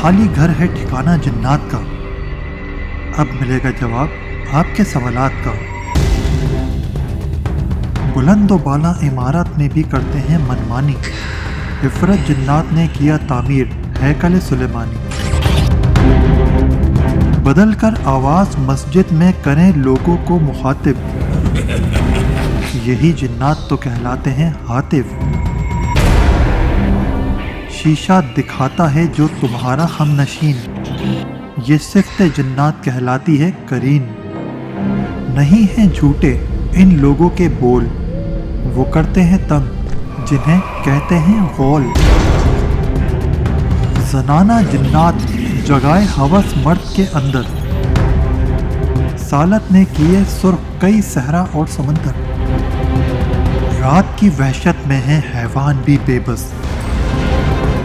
खाली घर है ठिकाना जिन्नात का। अब मिलेगा जवाब आपके सवालात का। बुलंद व बाला इमारत में भी करते हैं मनमानी, इफरत जिन्नात ने किया तामीर हैकल सुलेमानी। बदल कर आवाज़ मस्जिद में करें लोगों को मुखातिब, यही जिन्नात तो कहलाते हैं हातिफ। शीशा दिखाता है जो तुम्हारा हमनशीन, ये सिफ्त जिन्नात कहलाती है करीन। नहीं हैं झूठे इन लोगों के बोल, वो करते हैं तंग जिन्हें कहते हैं गौल। ज़नाना जिन्नात जगाए हवस मर्द के अंदर, सालत ने किए सुर्ख कई सहरा और समंदर। रात की वहशत में है हैवान भी बेबस,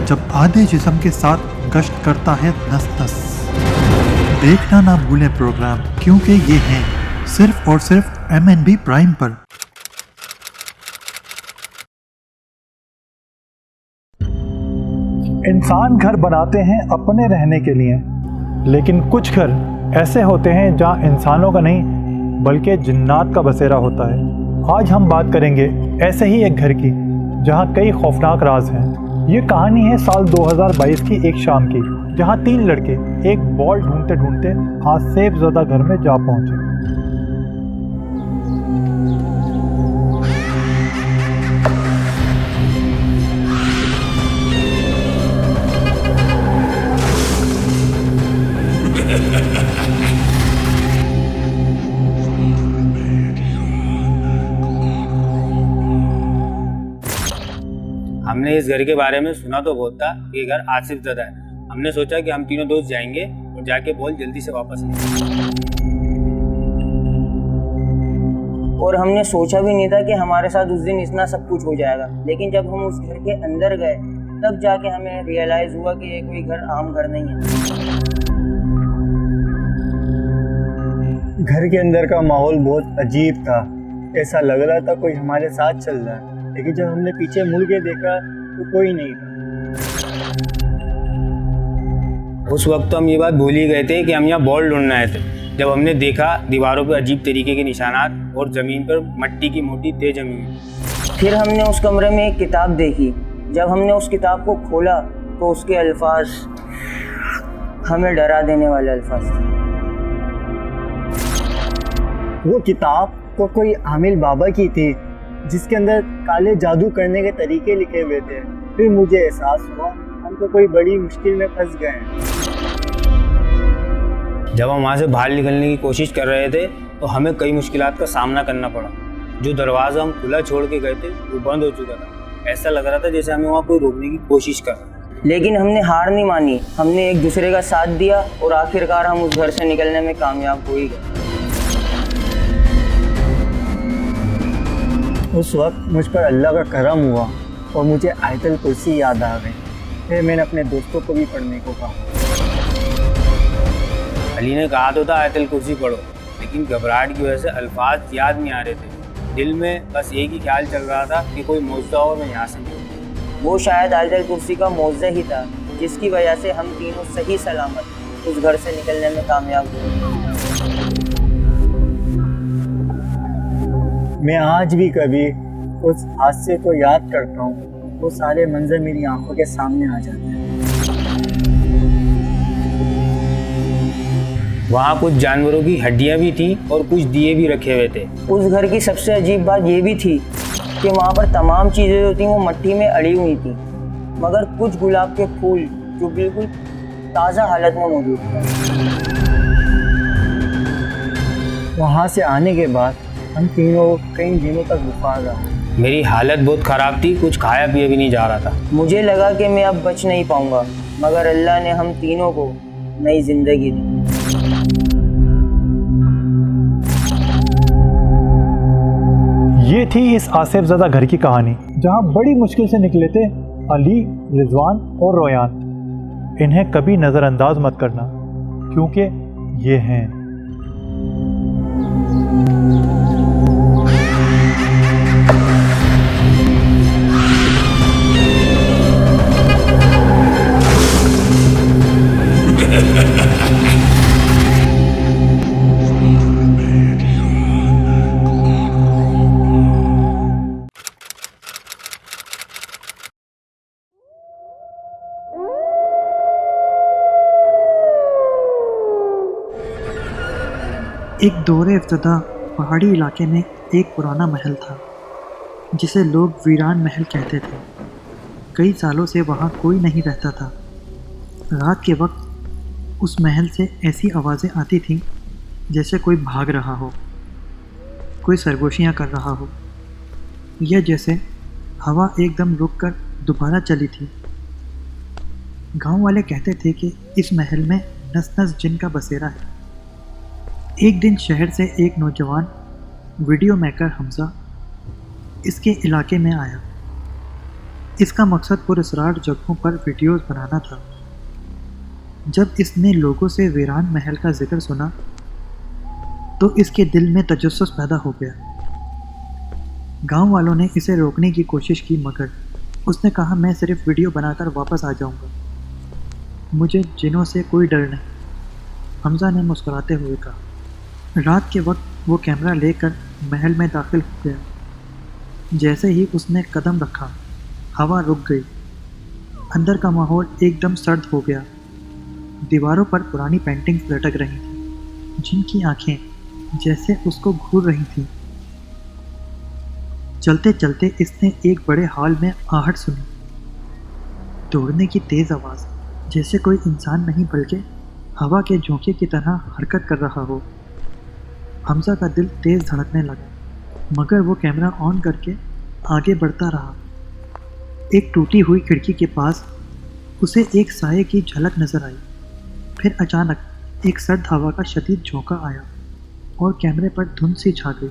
जब आधे जिस्म के साथ गश्त करता है नस नस। देखना ना भूलें प्रोग्राम, क्योंकि ये हैं सिर्फ और सिर्फ MNB प्राइम पर। इंसान घर बनाते हैं अपने रहने के लिए, लेकिन कुछ घर ऐसे होते हैं जहां इंसानों का नहीं बल्कि जिन्नात का बसेरा होता है। आज हम बात करेंगे ऐसे ही एक घर की जहां कई खौफनाक राज हैं। ये कहानी है साल 2022 की एक शाम की, जहां 3 लड़के एक बॉल ढूंढते ढूंढते आसिफ ज़दा घर में जा पहुंचे। हमने इस घर के बारे में सुना तो बहुत था, ये घर आसिफ ज़दा है। हमने सोचा कि हम तीनों दोस्त जाएंगे और जाके बॉल जल्दी से वापस लेंगे। और हमने सोचा भी नहीं था कि हमारे साथ उस दिन इतना सब कुछ हो जाएगा। लेकिन जब हम उस घर के अंदर गए तब जाके हमें रियलाइज़ हुआ कि ये कोई घर आम घर नहीं है। घर के अंदर का माहौल बहुत अजीब था। ऐसा लग रहा था कोई हमारे साथ चल रहा है, लेकिन जब हमने पीछे मुड़ के देखा तो कोई नहीं था। उस वक्त तो हम ये बात भूल ही गए थे कि हम यहाँ बॉल ढूंढने आए थे, जब हमने देखा दीवारों पर अजीब तरीके के निशानात और ज़मीन पर मट्टी की मोटी तेज जमी हुई। फिर nous उस कमरे में एक किताब देखी। जब हमने उस किताब को खोला तो उसके अल्फाज हमें डरा देने वाले अल्फाज थे। वो किताब तो कोई आमिल बाबा की थी, जिसके अंदर काले जादू करने के तरीके लिखे हुए थे। फिर मुझे एहसास हुआ हम तो कोई बड़ी मुश्किल में फंस गए हैं। जब हम वहाँ से बाहर निकलने की कोशिश कर रहे थे तो हमें कई मुश्किलात का सामना करना पड़ा। जो दरवाज़ा हम खुला छोड़ के गए थे वो बंद हो चुका था। ऐसा लग रहा था जैसे हमें वहाँ कोई रोकने की कोशिश कर रहा था। लेकिन हमने हार नहीं मानी। हमने एक दूसरे का साथ दिया और आखिरकार हम उस घर से निकलने में कामयाब हो ही गए। उस वक्त मुझ पर अल्लाह का करम हुआ और मुझे आयतल कुर्सी याद आ गई। फिर मैंने अपने दोस्तों को भी पढ़ने को कहा। अली ने कहा तो था आयतल कुर्सी पढ़ो, लेकिन घबराहट की वजह से अल्फाज याद नहीं आ रहे थे। दिल में बस एक ही ख्याल चल रहा था कि कोई मौजज़ा हो, मैं यहाँ से निकलूं। वो शायद आयतल कुर्सी का मौजज़ा ही था, जिसकी वजह से हम तीनों सही सलामत उस घर से निकलने में कामयाब हुए। मैं आज भी कभी उस हादसे को याद करता हूँ, वो सारे मंजर मेरी आंखों के सामने आ जाते हैं। वहाँ कुछ जानवरों की हड्डियाँ भी थी और कुछ दिए भी रखे हुए थे। उस घर की सबसे अजीब बात ये भी थी कि वहाँ पर तमाम चीज़ें जो थी वो मिट्टी में अड़ी हुई थी, मगर कुछ गुलाब के फूल जो बिल्कुल ताज़ा हालत में मौजूद थे। वहाँ से आने के बाद हम तीनों कई दिनों तक बुखार रहा। मेरी हालत बहुत ख़राब थी, कुछ खाया पिया भी नहीं जा रहा था। मुझे लगा कि मैं अब बच नहीं पाऊँगा, मगर अल्लाह ने हम तीनों को नई ज़िंदगी दी। ये थी इस आसिफ ज़दा घर की कहानी, जहाँ बड़ी मुश्किल से निकले थे अली, रिजवान और रोयान। इन्हें कभी नज़रअंदाज मत करना, क्योंकि ये हैं। ایک دور افتتاح پہاڑی علاقے میں ایک پرانا محل تھا جسے لوگ ویران محل کہتے تھے۔ کئی سالوں سے وہاں کوئی نہیں رہتا تھا۔ رات کے وقت اس محل سے ایسی آوازیں آتی تھیں جیسے کوئی بھاگ رہا ہو، کوئی سرگوشیاں کر رہا ہو، یا جیسے ہوا ایک دم رک کر دوبارہ چلی تھی۔ گاؤں والے کہتے تھے کہ اس محل میں نس نس جن کا بسیرا ہے۔ ایک دن شہر سے ایک نوجوان ویڈیو میکر حمزہ اس کے علاقے میں آیا۔ اس کا مقصد پراسرار جگہوں پر ویڈیوز بنانا تھا۔ جب اس نے لوگوں سے ویران محل کا ذکر سنا تو اس کے دل میں تجسس پیدا ہو گیا۔ گاؤں والوں نے اسے روکنے کی کوشش کی مگر اس نے کہا میں صرف ویڈیو بنا کر واپس آ جاؤں گا، مجھے جنوں سے کوئی ڈر نہیں۔ حمزہ نے مسکراتے ہوئے کہا۔ رات کے وقت وہ کیمرہ لے کر محل میں داخل ہو گیا۔ جیسے ہی اس نے قدم رکھا ہوا رک گئی۔ اندر کا ماحول ایک دم سرد ہو گیا۔ دیواروں پر پرانی پینٹنگز لٹک رہی تھیں جن کی آنکھیں جیسے اس کو گھور رہی تھیں۔ چلتے چلتے اس نے ایک بڑے ہال میں آہٹ سنی، دوڑنے کی تیز آواز، جیسے کوئی انسان نہیں بلکہ ہوا کے جھونکے کی طرح حرکت کر رہا ہو۔ حمزہ کا دل تیز دھڑکنے لگا مگر وہ کیمرہ آن کر کے آگے بڑھتا رہا۔ ایک ٹوٹی ہوئی کھڑکی کے پاس اسے ایک سائے کی جھلک نظر آئی۔ پھر اچانک ایک سرد ہوا کا شدید جھونکا آیا اور کیمرے پر دھند سی چھا گئی۔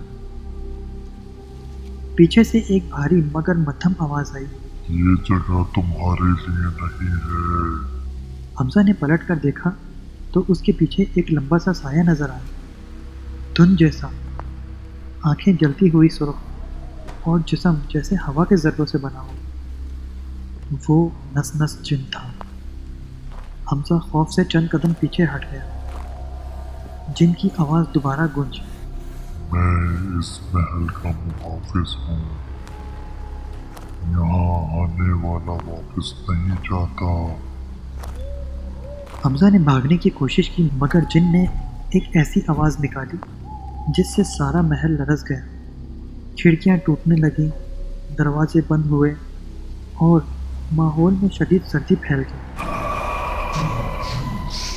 پیچھے سے ایک بھاری مگر مدھم آواز آئی، یہ جگہ تمہارے لیے نہیں ہے۔ حمزہ نے پلٹ کر دیکھا تو اس کے پیچھے ایک لمبا سا سایہ نظر آیا، دھند جیسا، آنکھیں جلتی ہوئی سرخ اور جسم جیسے ہوا کے ذروں سے بنا ہو۔ وہ نس نس جن تھا۔ حمزہ خوف سے چند قدم پیچھے ہٹ گیا۔ جن کی آواز دوبارہ گونجی، میں اس محل کا محافظ ہوں، یہاں آنے والا واپس نہیں جاتا۔ حمزہ نے بھاگنے کی کوشش کی مگر جن نے ایک ایسی آواز نکالی جس سے سارا محل لرز گیا۔ کھڑکیاں ٹوٹنے لگیں، دروازے بند ہوئے اور ماحول میں شدید سردی پھیل گئی۔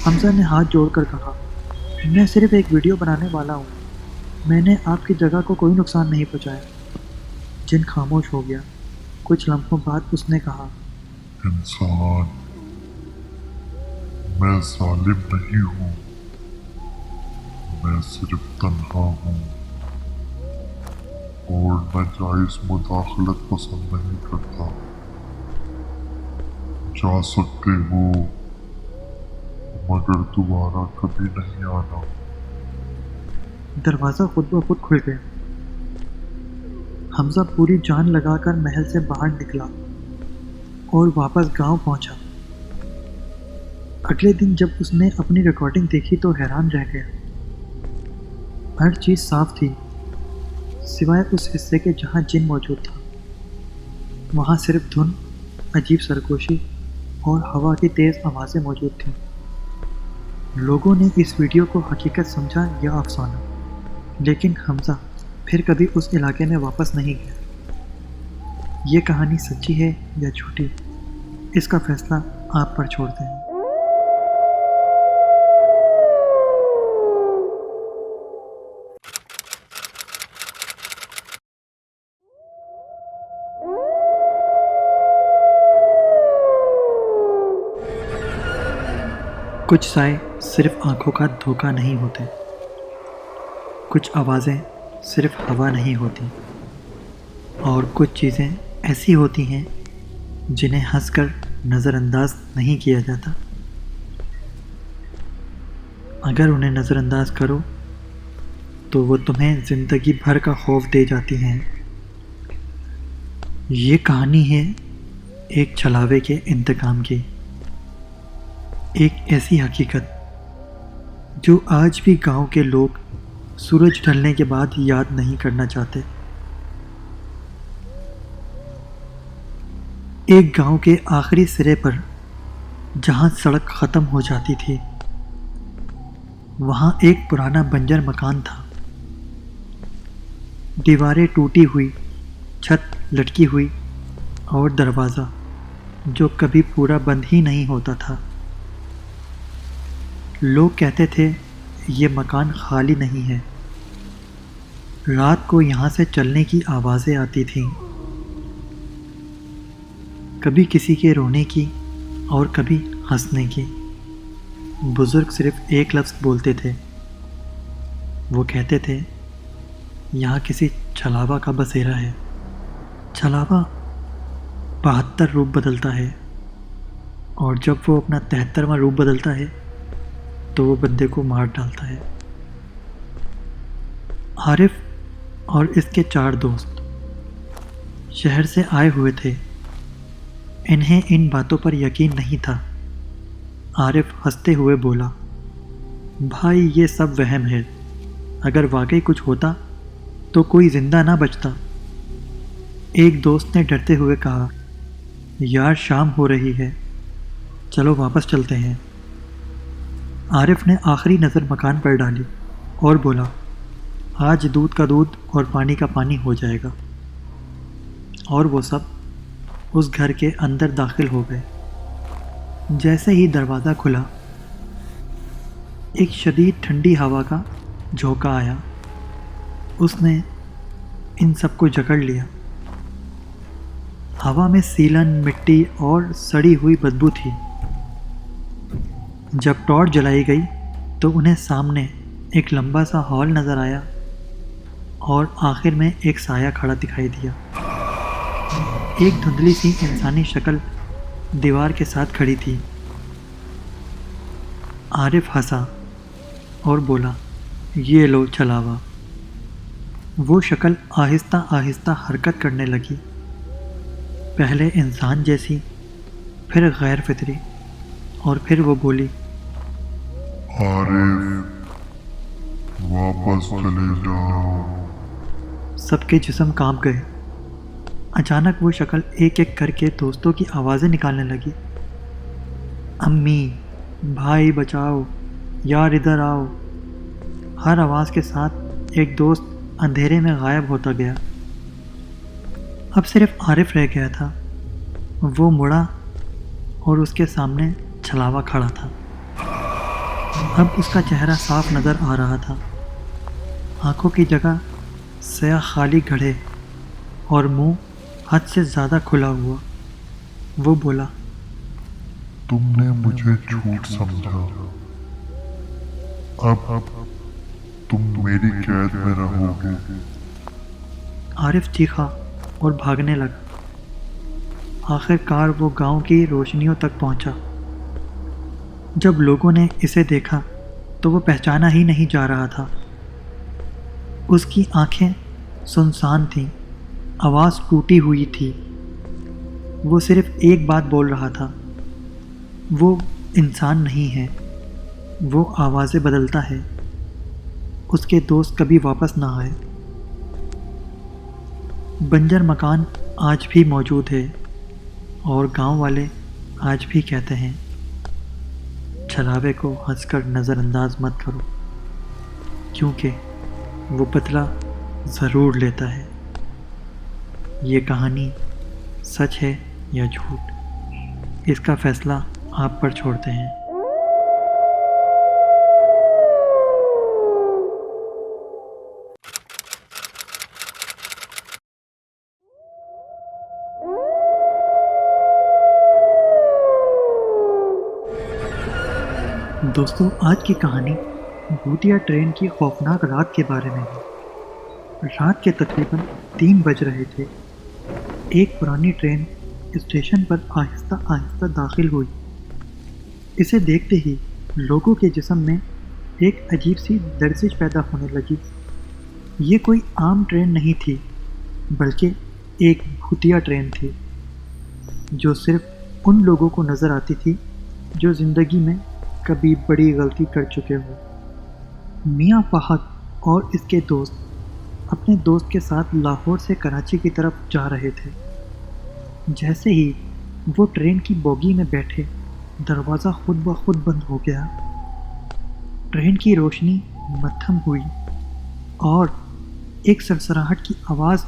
حمزہ نے ہاتھ جوڑ کر کہا، میں صرف ایک ویڈیو بنانے والا ہوں، میں نے آپ کی جگہ کو کوئی نقصان نہیں پہنچایا۔ جن خاموش ہو گیا۔ کچھ لمحوں بعد اس نے کہا، انسان، میں ظالم نہیں ہوں، میں صرف تنہا ہوں اور ناجائز مداخلت پسند نہیں کرتا۔ جا سکتے ہو مگر دوبارہ کبھی نہیں آنا۔ دروازہ خود بخود کھل گیا۔ حمزہ پوری جان لگا کر محل سے باہر نکلا اور واپس گاؤں پہنچا۔ اگلے دن جب اس نے اپنی ریکارڈنگ دیکھی تو حیران رہ گیا۔ ہر چیز صاف تھی سوائے اس حصے کے جہاں جن موجود تھا۔ وہاں صرف دھند، عجیب سرگوشی اور ہوا کی تیز آوازیں موجود تھیں۔ لوگوں نے اس ویڈیو کو حقیقت سمجھا یا افسانہ، لیکن حمزہ پھر کبھی اس علاقے میں واپس نہیں گیا۔ یہ کہانی سچی ہے یا جھوٹی، اس کا فیصلہ آپ پر چھوڑتے ہیں۔ کچھ سائے صرف آنکھوں کا دھوکہ نہیں ہوتے، کچھ آوازیں صرف ہوا نہیں ہوتی، اور کچھ چیزیں ایسی ہوتی ہیں جنہیں ہنس کر نظر انداز نہیں کیا جاتا۔ اگر انہیں نظر انداز کرو تو وہ تمہیں زندگی بھر کا خوف دے جاتی ہیں۔ یہ کہانی ہے ایک چھلاوے کے انتقام کی، ایک ایسی حقیقت جو آج بھی گاؤں کے لوگ سورج ڈھلنے کے بعد یاد نہیں کرنا چاہتے۔ ایک گاؤں کے آخری سرے پر جہاں سڑک ختم ہو جاتی تھی وہاں ایک پرانا بنجر مکان تھا، دیواریں ٹوٹی ہوئی، چھت لٹکی ہوئی اور دروازہ جو کبھی پورا بند ہی نہیں ہوتا تھا۔ لوگ کہتے تھے یہ مکان خالی نہیں ہے، رات کو یہاں سے چلنے کی آوازیں آتی تھیں، کبھی کسی کے رونے کی اور کبھی ہنسنے کی۔ بزرگ صرف ایک لفظ بولتے تھے، وہ کہتے تھے یہاں کسی چھلاوا کا بسیرا ہے۔ چھلاوا 72 روپ بدلتا ہے، اور جب وہ اپنا 73واں روپ بدلتا ہے تو وہ بندے کو مار ڈالتا ہے۔ عارف اور اس کے 4 دوست شہر سے آئے ہوئے تھے، انہیں ان باتوں پر یقین نہیں تھا۔ عارف ہنستے ہوئے بولا، بھائی یہ سب وہم ہے، اگر واقعی کچھ ہوتا تو کوئی زندہ نہ بچتا۔ ایک دوست نے ڈرتے ہوئے کہا، یار شام ہو رہی ہے، چلو واپس چلتے ہیں۔ عارف نے آخری نظر مکان پر ڈالی اور بولا، آج دودھ کا دودھ اور پانی کا پانی ہو جائے گا۔ اور وہ سب اس گھر کے اندر داخل ہو گئے۔ جیسے ہی دروازہ کھلا، ایک شدید ٹھنڈی ہوا کا جھونکا آیا، اس نے ان سب کو جکڑ لیا۔ ہوا میں سیلن، مٹی اور سڑی ہوئی بدبو تھی۔ جب ٹارچ جلائی گئی تو انہیں سامنے ایک لمبا سا ہال نظر آیا اور آخر میں ایک سایہ کھڑا دکھائی دیا۔ ایک دھندلی سی انسانی شکل دیوار کے ساتھ کھڑی تھی۔ عارف ہنسا اور بولا، یہ لو چھلاوا۔ وہ شکل آہستہ آہستہ حرکت کرنے لگی، پہلے انسان جیسی، پھر غیر فطری، اور پھر وہ بولی، عارف واپس چلے جاؤ۔ سب کے جسم کانپ گئے۔ اچانک وہ شکل ایک ایک کر کے دوستوں کی آوازیں نکالنے لگی، امی، بھائی بچاؤ، یار ادھر آؤ۔ ہر آواز کے ساتھ ایک دوست اندھیرے میں غائب ہوتا گیا۔ اب صرف عارف رہ گیا تھا۔ وہ مڑا اور اس کے سامنے چھلاوا کھڑا تھا۔ اب اس کا چہرہ صاف نظر آ رہا تھا، آنکھوں کی جگہ سیاہ خالی گڑھے اور منہ حد سے زیادہ کھلا ہوا۔ وہ بولا، تم نے مجھے جھوٹ سمجھا، اب تم میری قید میں رہو گے۔ عارف چیخا اور بھاگنے لگا۔ آخر کار وہ گاؤں کی روشنیوں تک پہنچا۔ جب لوگوں نے اسے دیکھا تو وہ پہچانا ہی نہیں جا رہا تھا۔ اس کی آنکھیں سنسان تھیں، آواز ٹوٹی ہوئی تھی۔ وہ صرف ایک بات بول رہا تھا، وہ انسان نہیں ہے، وہ آوازیں بدلتا ہے۔ اس کے دوست کبھی واپس نہ آئے۔ بنجر مکان آج بھی موجود ہے، اور گاؤں والے آج بھی کہتے ہیں، چھلاوے کو ہنس کر نظر انداز مت کرو، کیونکہ وہ بدلہ ضرور لیتا ہے۔ یہ کہانی سچ ہے یا جھوٹ، اس کا فیصلہ آپ پر چھوڑتے ہیں۔ دوستو، آج کی کہانی بھوتیا ٹرین کی خوفناک رات کے بارے میں ہے۔ رات کے تقریباً 3 بج رہے تھے۔ ایک پرانی ٹرین اسٹیشن پر آہستہ آہستہ داخل ہوئی۔ اسے دیکھتے ہی لوگوں کے جسم میں ایک عجیب سی لرزش پیدا ہونے لگی۔ یہ کوئی عام ٹرین نہیں تھی، بلکہ ایک بھوتیا ٹرین تھی، جو صرف ان لوگوں کو نظر آتی تھی جو زندگی میں کبھی بڑی غلطی کر چکے ہو۔ میاں فہد اور اس کے دوست اپنے دوست کے ساتھ لاہور سے کراچی کی طرف جا رہے تھے۔ جیسے ہی وہ ٹرین کی بوگی میں بیٹھے، دروازہ خود بخود بند ہو گیا۔ ट्रेन की रोशनी मद्धम हुई और एक सरसराहट की आवाज़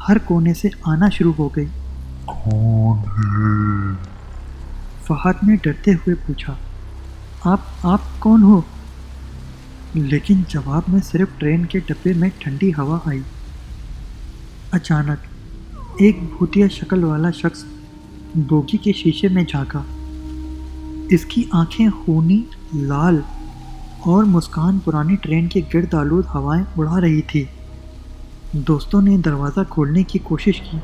हर कोने से आना शुरू हो गई। कौन है? फहद ने डरते हुए पूछा, आप कौन हो? लेकिन जवाब में सिर्फ ट्रेन के डब्बे में ठंडी हवा आई। अचानक एक भूतिया शक्ल वाला शख्स बोगी के शीशे में झांका। इसकी आंखें खूनी लाल और मुस्कान पुरानी ट्रेन के गिर्द आलूद हवाएं उड़ा रही थी। दोस्तों ने दरवाज़ा खोलने की कोशिश की,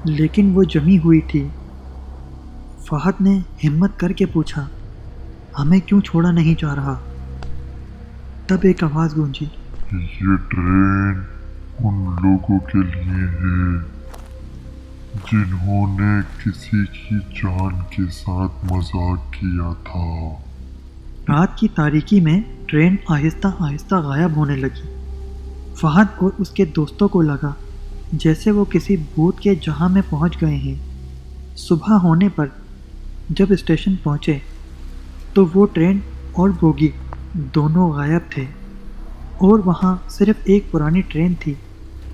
लेकिन वो जमी हुई थी। फहद ने हिम्मत करके पूछा, हमें क्यों छोड़ा नहीं जा रहा? तब एक आवाज़ गूंजी, ये ट्रेन उन लोगों के लिए है जिन्होंने किसी की जान के साथ मजाक किया था। रात की तारीकी में ट्रेन आहिस्ता आहिस्ता गायब होने लगी। फहद और उसके दोस्तों को लगा जैसे वो किसी भूत के जहां में पहुंच गए हैं। सुबह होने पर जब स्टेशन पहुंचे तो वो ट्रेन और बोगी दोनों गायब थे और वहां सिर्फ एक पुरानी ट्रेन थी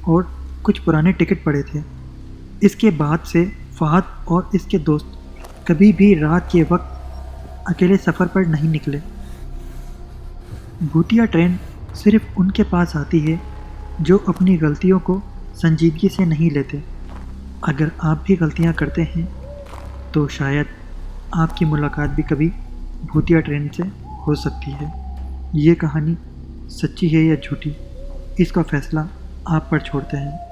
और कुछ पुराने टिकट पड़े थे। इसके बाद से फहद और इसके दोस्त कभी भी रात के वक्त अकेले सफ़र पर नहीं निकले। भूतिया ट्रेन सिर्फ उनके पास आती है जो अपनी गलतियों को संजीदगी से नहीं लेते। अगर आप भी गलतियां करते हैं तो शायद आपकी मुलाकात भी कभी भूतिया ट्रेन से हो सकती है। ये कहानी सच्ची है या झूठी, इसका फैसला आप पर छोड़ते हैं।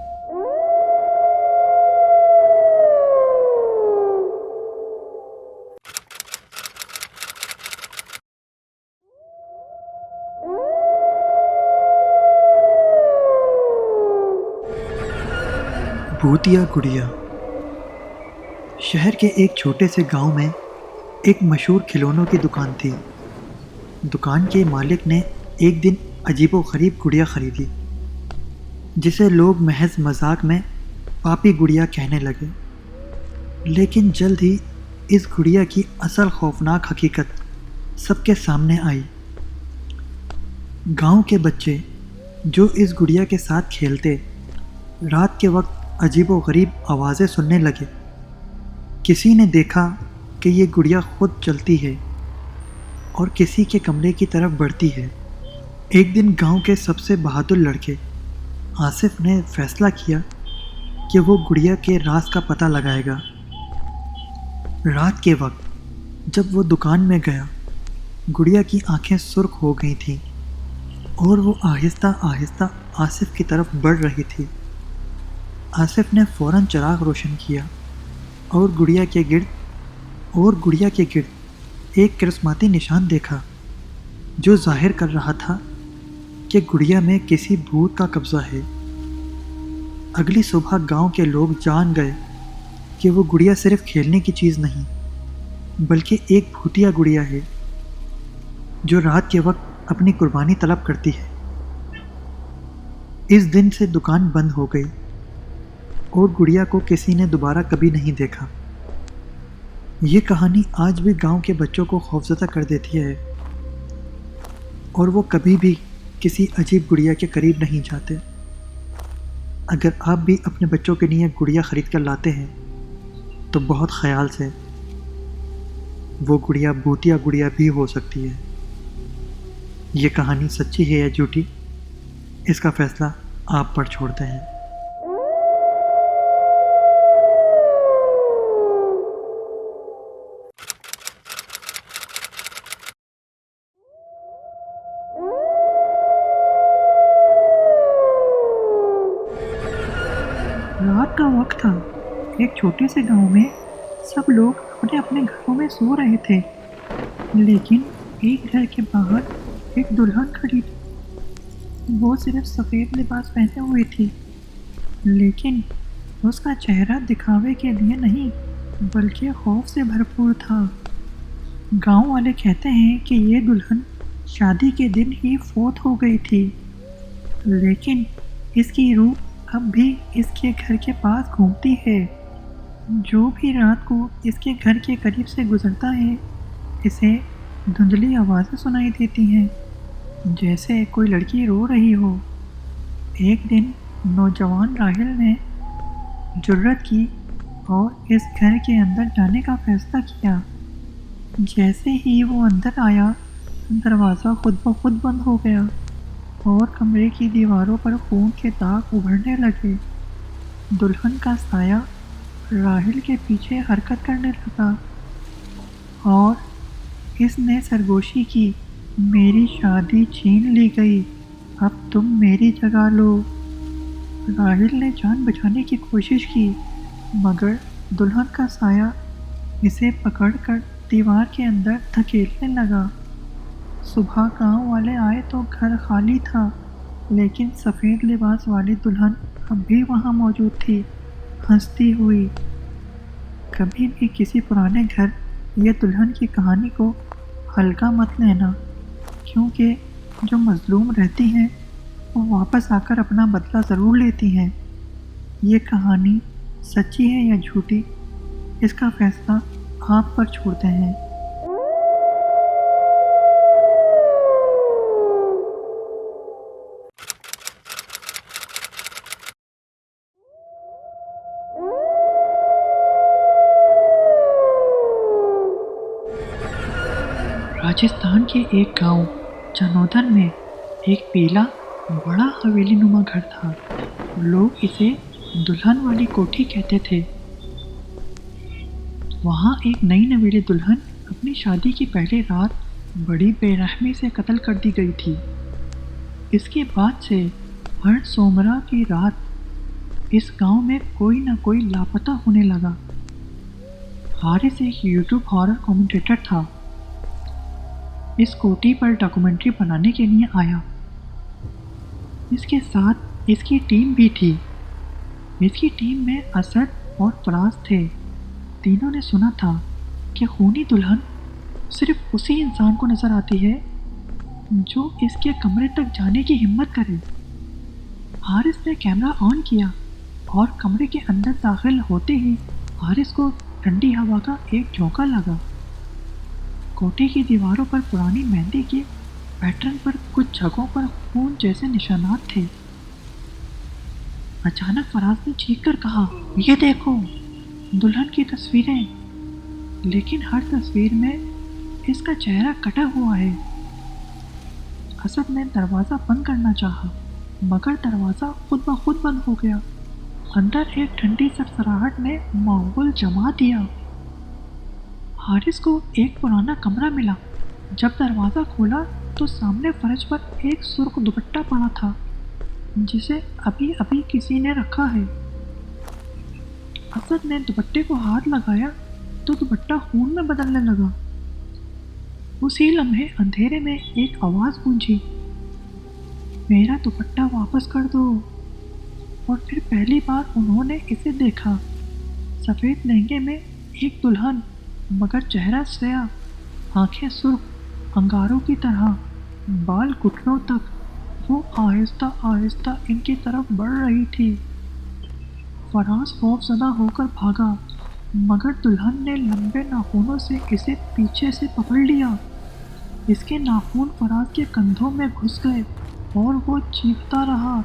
भूतिया गुड़िया। शहर के एक छोटे से गांव में एक मशहूर खिलौनों की दुकान थी। दुकान के मालिक ने एक दिन अजीबोगरीब गुड़िया खरीदी जिसे लोग महज मजाक में पापी गुड़िया कहने लगे। लेकिन जल्द ही इस गुड़िया की असल खौफनाक हकीकत सबके सामने आई। गांव के बच्चे जो इस गुड़िया के साथ खेलते, रात के वक्त अजीबोगरीब आवाज़ें सुनने लगे। किसी ने देखा कि ये गुड़िया खुद चलती है और किसी के कमरे की तरफ बढ़ती है। एक दिन गांव के सबसे बहादुर लड़के आसिफ ने फैसला किया कि वो गुड़िया के राज का पता लगाएगा। रात के वक्त जब वो दुकान में गया, गुड़िया की आंखें सुर्ख हो गई थीं और वो आहिस्ता आहिस्ता आसिफ की तरफ बढ़ रही थी। आसिफ ने फ़ौरन चिराग रोशन किया और गुड़िया के गिर्द एक करिश्माती निशान देखा जो जाहिर कर रहा था कि गुड़िया में किसी भूत का कब्जा है। अगली सुबह गांव के लोग जान गए कि वो गुड़िया सिर्फ खेलने की चीज़ नहीं बल्कि एक भूतिया गुड़िया है जो रात के वक्त अपनी कुर्बानी तलब करती है। इस दिन से दुकान बंद हो गई और गुड़िया को किसी ने दोबारा कभी नहीं देखा। ये कहानी आज भी गांव के बच्चों को खौफज़दा कर देती है और वो कभी भी किसी अजीब गुड़िया के करीब नहीं जाते। अगर आप भी अपने बच्चों के लिए गुड़िया ख़रीद कर लाते हैं तो बहुत ख्याल से, वो गुड़िया भूतिया गुड़िया भी हो सकती है। ये कहानी सच्ची है या झूठी, इसका फैसला आप पर छोड़ते हैं। रात का वक्त था। एक छोटे से गांव में सब लोग अपने अपने घरों में सो रहे थे, लेकिन एक घर के बाहर एक दुल्हन खड़ी थी। वो सिर्फ सफ़ेद लिबास पहने हुई थी, लेकिन उसका चेहरा दिखावे के लिए नहीं बल्कि खौफ से भरपूर था। गांव वाले कहते हैं कि ये दुल्हन शादी के दिन ही फौत हो गई थी, लेकिन इसकी रूह अब भी इसके घर के पास घूमती है। जो भी रात को इसके घर के करीब से गुजरता है इसे دھندلی آوازیں سنائی دیتی ہیں جیسے کوئی لڑکی رو رہی ہو۔ ایک دن نوجوان راہل نے جرت کی اور اس گھر کے اندر جانے کا فیصلہ کیا۔ جیسے ہی وہ اندر آیا دروازہ خود بخود بند ہو گیا اور کمرے کی دیواروں پر خون کے داغ ابھرنے لگے۔ دلہن کا سایہ راہل کے پیچھے حرکت کرنے لگا اور اس نے سرگوشی کی، میری شادی چھین لی گئی، اب تم میری جگہ لو۔ راہل نے جان بچانے کی کوشش کی مگر دلہن کا سایہ اسے پکڑ کر دیوار کے اندر دھکیلنے لگا۔ صبح گاؤں والے آئے تو گھر خالی تھا لیکن سفید لباس والی دلہن اب بھی وہاں موجود تھی، ہنستی ہوئی۔ کبھی بھی کسی پرانے گھر یا دلہن کی کہانی کو ہلکا مت لینا، کیونکہ جو مظلوم رہتی ہیں وہ واپس آ کر اپنا بدلہ ضرور لیتی ہیں۔ یہ کہانی سچی ہے یا جھوٹی، اس کا فیصلہ آپ پر چھوڑتے ہیں۔ راجستھان کے ایک گاؤں چنودن میں ایک پیلا بڑا حویلی نما گھر تھا۔ لوگ اسے دلہن والی کوٹھی کہتے تھے۔ وہاں ایک نئی نویلی دلہن اپنی شادی کی پہلی رات بڑی بے رحمی سے قتل کر دی گئی تھی۔ اس کے بعد سے ہر سومرا کی رات اس گاؤں میں کوئی نہ کوئی لاپتہ ہونے لگا۔ حارث ایک یوٹیوب ہارر کمنٹیٹر تھا۔ اس کوٹھی پر ڈاکومنٹری بنانے کے لیے آیا۔ اس کے ساتھ اس کی ٹیم بھی تھی۔ اس کی ٹیم میں اسد اور فراز تھے۔ تینوں نے سنا تھا کہ خونی دلہن صرف اسی انسان کو نظر آتی ہے جو اس کے کمرے تک جانے کی ہمت کرے۔ حارث نے کیمرہ آن کیا اور کمرے کے اندر داخل ہوتے ہی حارث کو ٹھنڈی ہوا کا ایک جھونکا لگا۔ کوٹھی کی دیواروں پر پرانی مہندی کے پیٹرن پر کچھ جگہوں پر خون جیسے نشانات تھے۔ اچانک فراز نے چیخ کر کہا، یہ دیکھو دلہن کی تصویریں، لیکن ہر تصویر میں اس کا چہرہ کٹا ہوا ہے۔ اسد نے دروازہ بند کرنا چاہا مگر دروازہ خود بخود بند ہو گیا۔ اندر ایک ٹھنڈی سرسراہٹ نے ماحول جما دیا۔ حارث کو ایک پرانا کمرہ ملا۔ جب دروازہ کھولا تو سامنے فرش پر ایک سرخ دوپٹہ پڑا تھا جسے ابھی ابھی کسی نے رکھا ہے۔ اسد نے دوپٹے کو ہاتھ لگایا تو دوپٹہ خون میں بدلنے لگا۔ اسی لمحے اندھیرے میں ایک آواز گونجی، میرا دوپٹہ واپس کر دو۔ اور پھر پہلی بار انہوں نے اسے دیکھا، سفید لہنگے میں ایک دلہن مگر چہرہ سیاہ، آنکھیں سرخ انگاروں کی طرح، بال گھٹنوں تک۔ وہ آہستہ آہستہ ان کی طرف بڑھ رہی تھی۔ فراز خوف زدہ ہو کر بھاگا مگر دلہن نے لمبے ناخنوں سے اسے پیچھے سے پکڑ لیا۔ اس کے ناخن فراز کے کندھوں میں گھس گئے اور وہ چیختا رہا،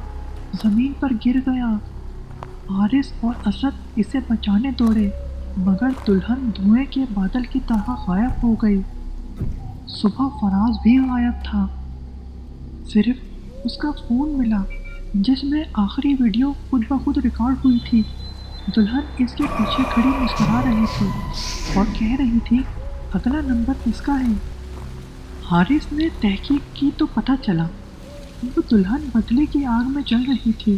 زمین پر گر گیا۔ حارث اور اسد اسے بچانے دوڑے مگر دلہن دھوئیں کے بادل کی طرح غائب ہو گئی۔ صبح فراز بھی غائب تھا، صرف اس کا فون ملا جس میں آخری ویڈیو خود بخود ریکارڈ ہوئی تھی۔ دلہن اس کے پیچھے کھڑی مسکرا رہی تھی اور کہہ رہی تھی، اگلا نمبر کس کا ہے؟ حارث نے تحقیق کی تو پتہ چلا وہ دلہن بدلے کی آگ میں جل رہی تھی۔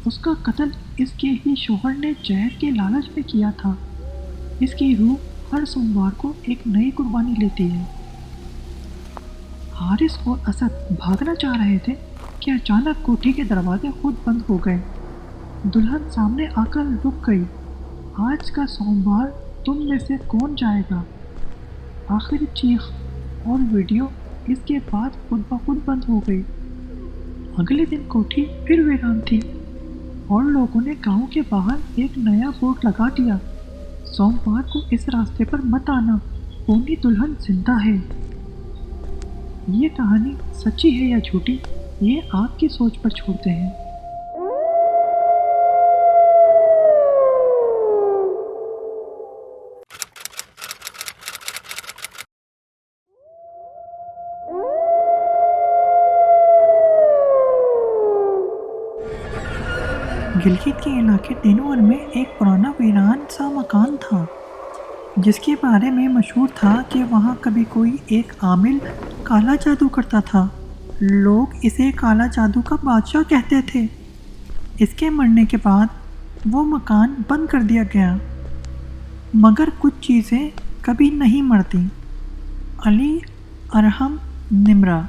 اس کا قتل اس کے ہی شوہر نے زہر کے لالچ میں کیا تھا۔ اس کی روح ہر سوموار کو ایک نئی قربانی لیتی ہے۔ حارث اور اسد بھاگنا چاہ رہے تھے کہ اچانک کوٹھی کے دروازے خود بند ہو گئے۔ دلہن سامنے آ کر رک گئی، آج کا سوموار تم میں سے کون جائے گا؟ آخری چیخ اور ویڈیو اس کے بعد خود بخود بند ہو گئی۔ اگلے دن کوٹھی پھر ویران تھی اور لوگوں نے گاؤں کے باہر ایک نیا بورڈ لگا دیا، سوموار کو اس راستے پر مت آنا، خونی دلہن زندہ ہے۔ یہ کہانی سچی ہے یا جھوٹی، یہ آپ کی سوچ پر چھوڑتے ہیں۔ گلگت کے علاقے دینور میں ایک پرانا ویران سا مکان تھا جس کے بارے میں مشہور تھا کہ وہاں کبھی کوئی ایک عامل کالا جادو کرتا تھا۔ لوگ اسے کالا جادو کا بادشاہ کہتے تھے۔ اس کے مرنے کے بعد وہ مکان بند کر دیا گیا، مگر کچھ چیزیں کبھی نہیں مرتی۔ علی، ارحم، نمرہ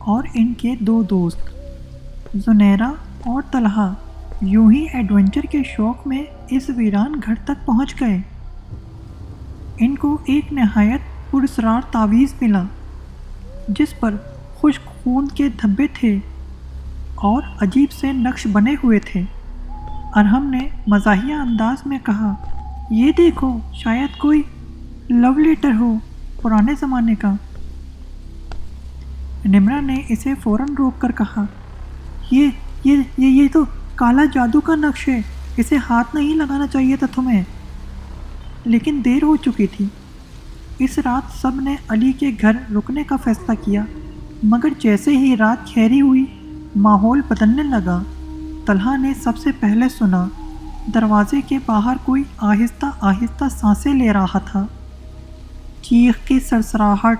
اور ان کے 2 دوست زنیرہ اور طلحہ یوں ہی ایڈونچر کے شوق میں اس ویران گھر تک پہنچ گئے۔ ان کو ایک نہایت پراسرار تعویذ ملا جس پر خشک خون کے دھبے تھے اور عجیب سے نقش بنے ہوئے تھے۔ ارحم نے مزاحیہ انداز میں کہا، یہ دیکھو، شاید کوئی لو لیٹر ہو پرانے زمانے کا۔ نمرہ نے اسے فوراً روک کر کہا، یہ تو کالا جادو کا نقش ہے، اسے ہاتھ نہیں لگانا چاہیے تھا تمہیں۔ لیکن دیر ہو چکی تھی۔ اس رات سب نے علی کے گھر رکنے کا فیصلہ کیا، مگر جیسے ہی رات ٹھہری ہوئی ماحول بدلنے لگا۔ طلحہ نے سب سے پہلے سنا، دروازے کے باہر کوئی آہستہ آہستہ سانسیں لے رہا تھا۔ چیخ کی سرسراہٹ،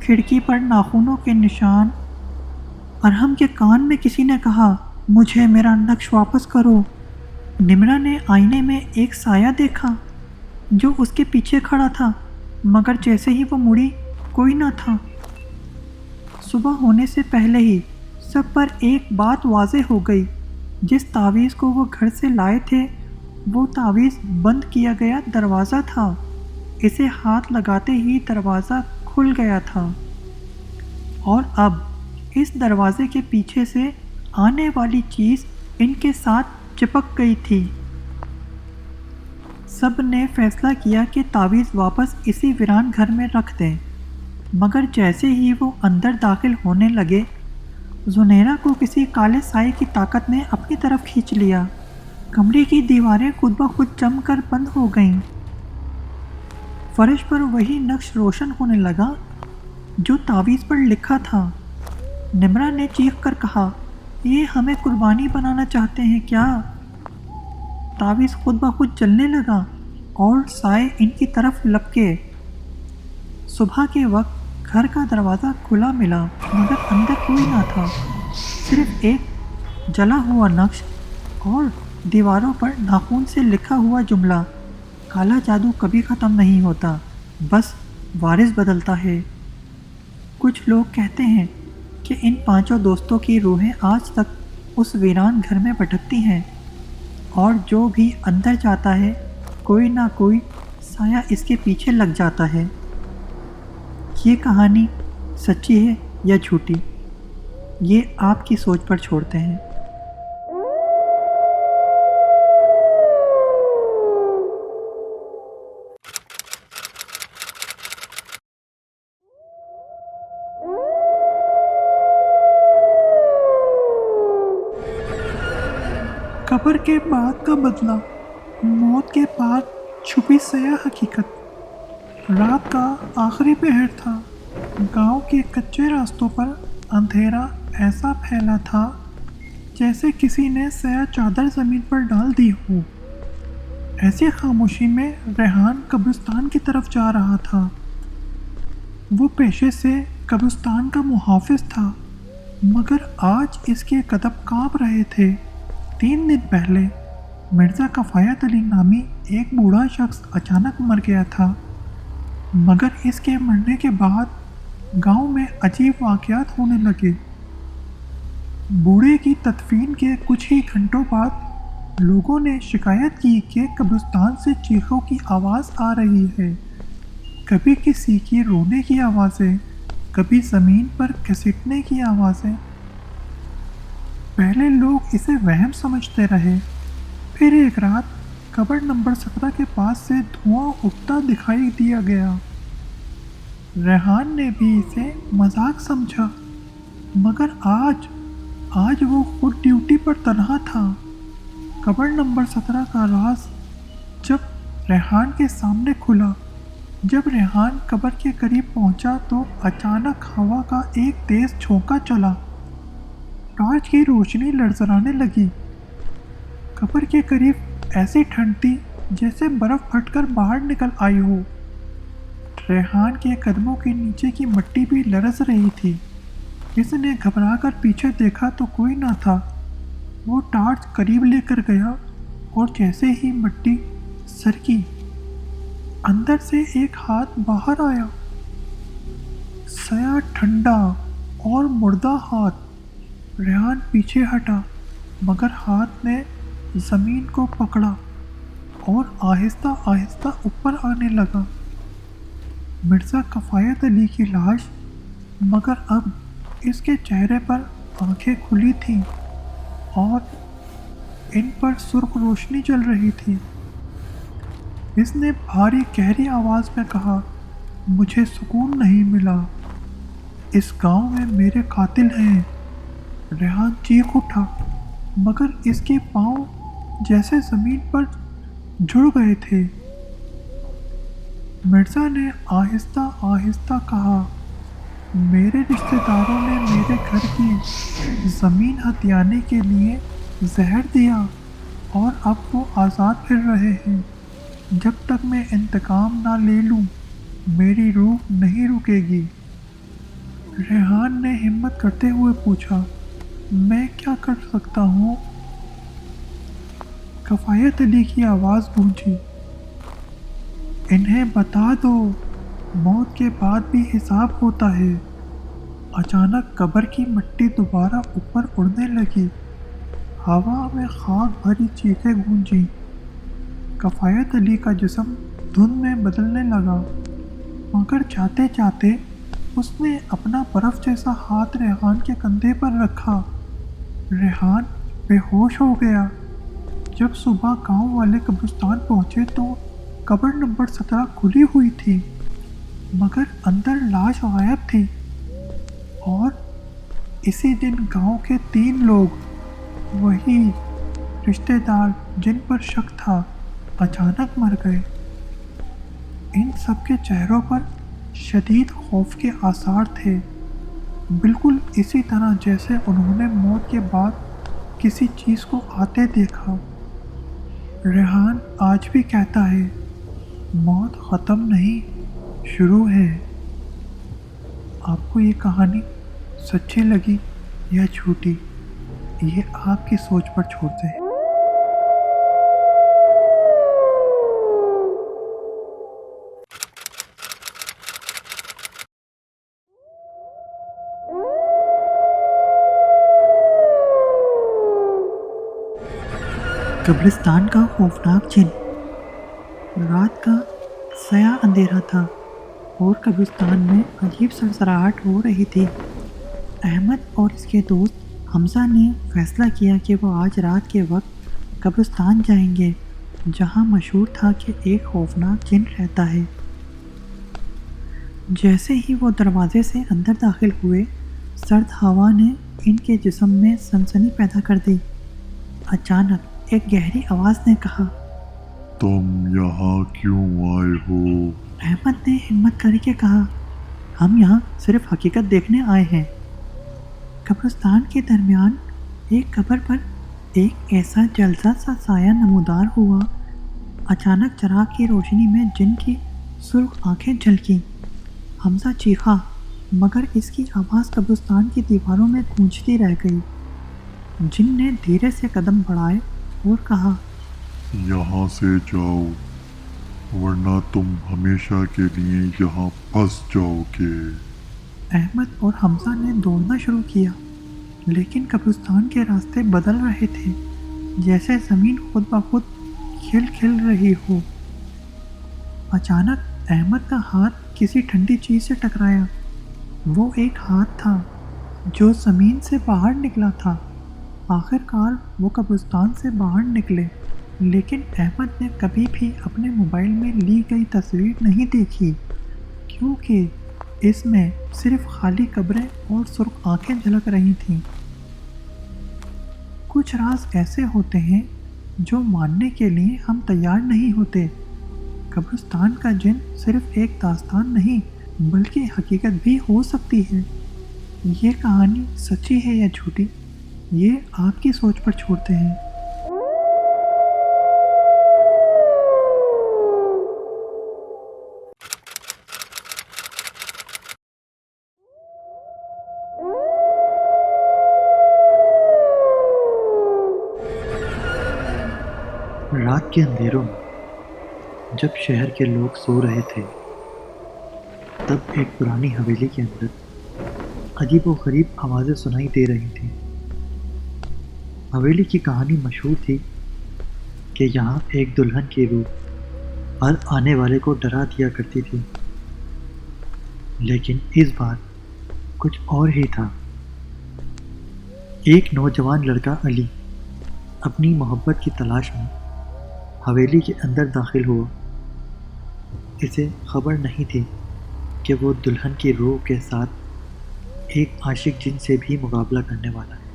کھڑکی پر ناخنوں کے نشان۔ ارحم کے کان میں کسی نے کہا، مجھے میرا نقش واپس کرو۔ نمرہ نے آئینے میں ایک سایہ دیکھا جو اس کے پیچھے کھڑا تھا، مگر جیسے ہی وہ مڑی کوئی نہ تھا۔ صبح ہونے سے پہلے ہی سب پر ایک بات واضح ہو گئی، جس تعویذ کو وہ گھر سے لائے تھے وہ تعویذ بند کیا گیا دروازہ تھا۔ اسے ہاتھ لگاتے ہی دروازہ کھل گیا تھا اور اب اس دروازے کے پیچھے سے آنے والی چیز ان کے ساتھ چپک گئی تھی۔ سب نے فیصلہ کیا کہ تعویذ واپس اسی ویران گھر میں رکھ دیں، مگر جیسے ہی وہ اندر داخل ہونے لگے، زنیرہ کو کسی کالے سائے کی طاقت نے اپنی طرف کھینچ لیا۔ کمرے کی دیواریں خود بخود جم کر بند ہو گئیں۔ فرش پر وہی نقش روشن ہونے لگا جو تعویذ پر لکھا تھا۔ نمرہ نے چیخ کر کہا، یہ ہمیں قربانی بنانا چاہتے ہیں کیا؟ تعویذ خود بخود جلنے لگا اور سائے ان کی طرف لپکے۔ صبح کے وقت گھر کا دروازہ کھلا ملا، مگر اندر کوئی نہ تھا، صرف ایک جلا ہوا نقش اور دیواروں پر ناخن سے لکھا ہوا جملہ، کالا جادو کبھی ختم نہیں ہوتا، بس وارث بدلتا ہے۔ کچھ لوگ کہتے ہیں کہ ان 5 دوستوں کی روحیں آج تک اس ویران گھر میں بھٹکتی ہیں، اور جو بھی اندر جاتا ہے کوئی نہ کوئی سایہ اس کے پیچھے لگ جاتا ہے۔ یہ کہانی سچی ہے یا جھوٹی، یہ آپ کی سوچ پر چھوڑتے ہیں۔ قبر کے بعد کا بدلہ، موت کے بعد چھپی سیاہ حقیقت۔ رات کا آخری پہر تھا۔ گاؤں کے کچے راستوں پر اندھیرا ایسا پھیلا تھا جیسے کسی نے سیاہ چادر زمین پر ڈال دی ہو۔ ایسی خاموشی میں ریحان قبرستان کی طرف جا رہا تھا۔ وہ پیشے سے قبرستان کا محافظ تھا، مگر آج اس کے قدم کانپ رہے تھے۔ 3 دن پہلے مرزا کفایت علی نامی ایک بوڑھا شخص اچانک مر گیا تھا، مگر اس کے مرنے کے بعد گاؤں میں عجیب واقعات ہونے لگے۔ بوڑھے کی تدفین کے کچھ ہی گھنٹوں بعد لوگوں نے شکایت کی کہ قبرستان سے چیخوں کی آواز آ رہی ہے، کبھی کسی کی رونے کی آوازیں، کبھی زمین پر گھسیٹنے کی آوازیں۔ پہلے لوگ اسے وہم سمجھتے رہے، پھر ایک رات قبر نمبر 17 کے پاس سے دھواں اٹھتا دکھائی دیا گیا۔ रेहान ने भी इसे मजाक समझा, मगर आज वो खुद ड्यूटी पर तन्हा था। कब्र नंबर 17 का राज जब रेहान के सामने खुला। जब रेहान कब्र के करीब पहुंचा तो अचानक हवा का एक तेज झोंका चला। टॉर्च की रोशनी लड़खड़ाने लगी। कब्र के करीब ऐसी ठंड थी जैसे बर्फ फटकर बाहर निकल आई हो। रेहान के कदमों के नीचे की मिट्टी भी लरस रही थी। इसने घबराकर पीछे देखा तो कोई ना था। वो टॉर्च करीब लेकर गया और जैसे ही मिट्टी सरकी, अंदर से एक हाथ बाहर आया। सया ठंडा और मुर्दा हाथ। रेहान पीछे हटा, मगर हाथ ने ज़मीन को पकड़ा और आहिस्ता आहिस्ता ऊपर आने लगा। मिर्ज़ा कफ़ायत अली की लाश, मगर अब इसके चेहरे पर आंखें खुली थीं और इन पर सुर्ख रोशनी चल रही थी। इसने भारी गहरी आवाज़ में कहा, मुझे सुकून नहीं मिला। इस गांव में मेरे कातिल हैं। रेहान चीख उठा, मगर इसके पांव जैसे ज़मीन पर जुड़ गए थे। मिर्ज़ा ने आहिस्ता आहिस्ता कहा, मेरे रिश्तेदारों ने मेरे घर की ज़मीन हथियाने के लिए जहर दिया और अब वो आज़ाद फिर रहे हैं। जब तक मैं इंतकाम ना ले लूँ, मेरी रूह नहीं रुकेगी। रेहान ने हिम्मत करते हुए पूछा, मैं क्या कर सकता हूँ? कफ़ायत अली की आवाज़ गूंजी, इन्हें बता दो, मौत के बाद भी हिसाब होता है। अचानक कब्र की मिट्टी दोबारा ऊपर उड़ने लगी। हवा में खाक भरी चीखें गूंजी। कफ़ायत अली का जिस्म धुंध में बदलने लगा, मगर जाते जाते उसने अपना बर्फ़ जैसा हाथ रेहान के कंधे पर रखा। रेहान बेहोश हो गया। जब सुबह गांव वाले कब्रिस्तान पहुंचे तो कब्र नंबर 17 खुली हुई थी, मगर अंदर लाश गायब थी। और इसी दिन गांव के 3 लोग, वही रिश्तेदार जिन पर शक था, अचानक मर गए। इन सबके चेहरों पर शदीद खौफ के आसार थे, बिल्कुल इसी तरह जैसे उन्होंने मौत के बाद किसी चीज़ को आते देखा। रेहान आज भी कहता है, मौत ख़त्म नहीं, शुरू है। आपको ये कहानी सच्ची लगी या झूठी, ये आपकी सोच पर छोड़ते हैं। कब्रिस्तान का खौफनाक चिन्ह। रात का सया अंधेरा था और कब्रिस्तान में अजीब सरसराहट हो रही थी। अहमद और इसके दोस्त हमजा ने फैसला किया कि वो आज रात के वक्त कब्रिस्तान जाएंगे, जहां मशहूर था कि एक खौफनाक चिन्ह रहता है। जैसे ही वो दरवाजे से अंदर दाखिल हुए, सर्द हवा ने इनके जिस्म में सनसनी पैदा कर दी। अचानक एक गहरी आवाज़ ने कहा, तुम यहाँ क्यों आए हो? अहमद ने हिम्मत करके कहा, हम यहाँ सिर्फ हकीकत देखने आए हैं। कब्रिस्तान के दरमियान एक कब्र पर एक ऐसा जलसा सा साया नमूदार हुआ। अचानक चिराग की रोशनी में जिन की सुर्ख आंखें झलकी। हमजा चीखा, मगर इसकी आवाज़ कब्रिस्तान की दीवारों में गूंजती रह गई। जिन ने धीरे से कदम बढ़ाए और कहा, यहाँ से जाओ, वरना तुम हमेशा के लिए यहाँ फंस जाओगे। अहमद और हमजा ने दौड़ना शुरू किया, लेकिन कब्रिस्तान के रास्ते बदल रहे थे, जैसे ज़मीन खुद ब खुद खिल खिल रही हो। अचानक अहमद का हाथ किसी ठंडी चीज़ से टकराया। वो एक हाथ था जो ज़मीन से बाहर निकला था। आखिरकार वो कब्रिस्तान से बाहर निकले, लेकिन अहमद ने कभी भी अपने मोबाइल में ली गई तस्वीर नहीं देखी, क्योंकि اس میں صرف خالی قبریں اور سرخ آنکھیں جھلک رہی تھیں۔ کچھ راز ایسے ہوتے ہیں جو ماننے کے لیے ہم تیار نہیں ہوتے۔ قبرستان کا جن صرف ایک داستان نہیں بلکہ حقیقت بھی ہو سکتی ہے۔ یہ کہانی سچی ہے یا جھوٹی، یہ آپ کی سوچ پر چھوڑتے ہیں۔ رات کے اندھیروں میں جب شہر کے لوگ سو رہے تھے، تب ایک پرانی حویلی کے اندر عجیب و غریب آوازیں سنائی دے رہی تھیں۔ حویلی کی کہانی مشہور تھی کہ یہاں ایک دلہن کی روح ہر آنے والے کو ڈرا دیا کرتی تھی، لیکن اس بار کچھ اور ہی تھا۔ ایک نوجوان لڑکا علی اپنی محبت کی تلاش میں حویلی کے اندر داخل ہوا۔ اسے خبر نہیں تھی کہ وہ دلہن کی روح کے ساتھ ایک عاشق جن سے بھی مقابلہ کرنے والا ہے۔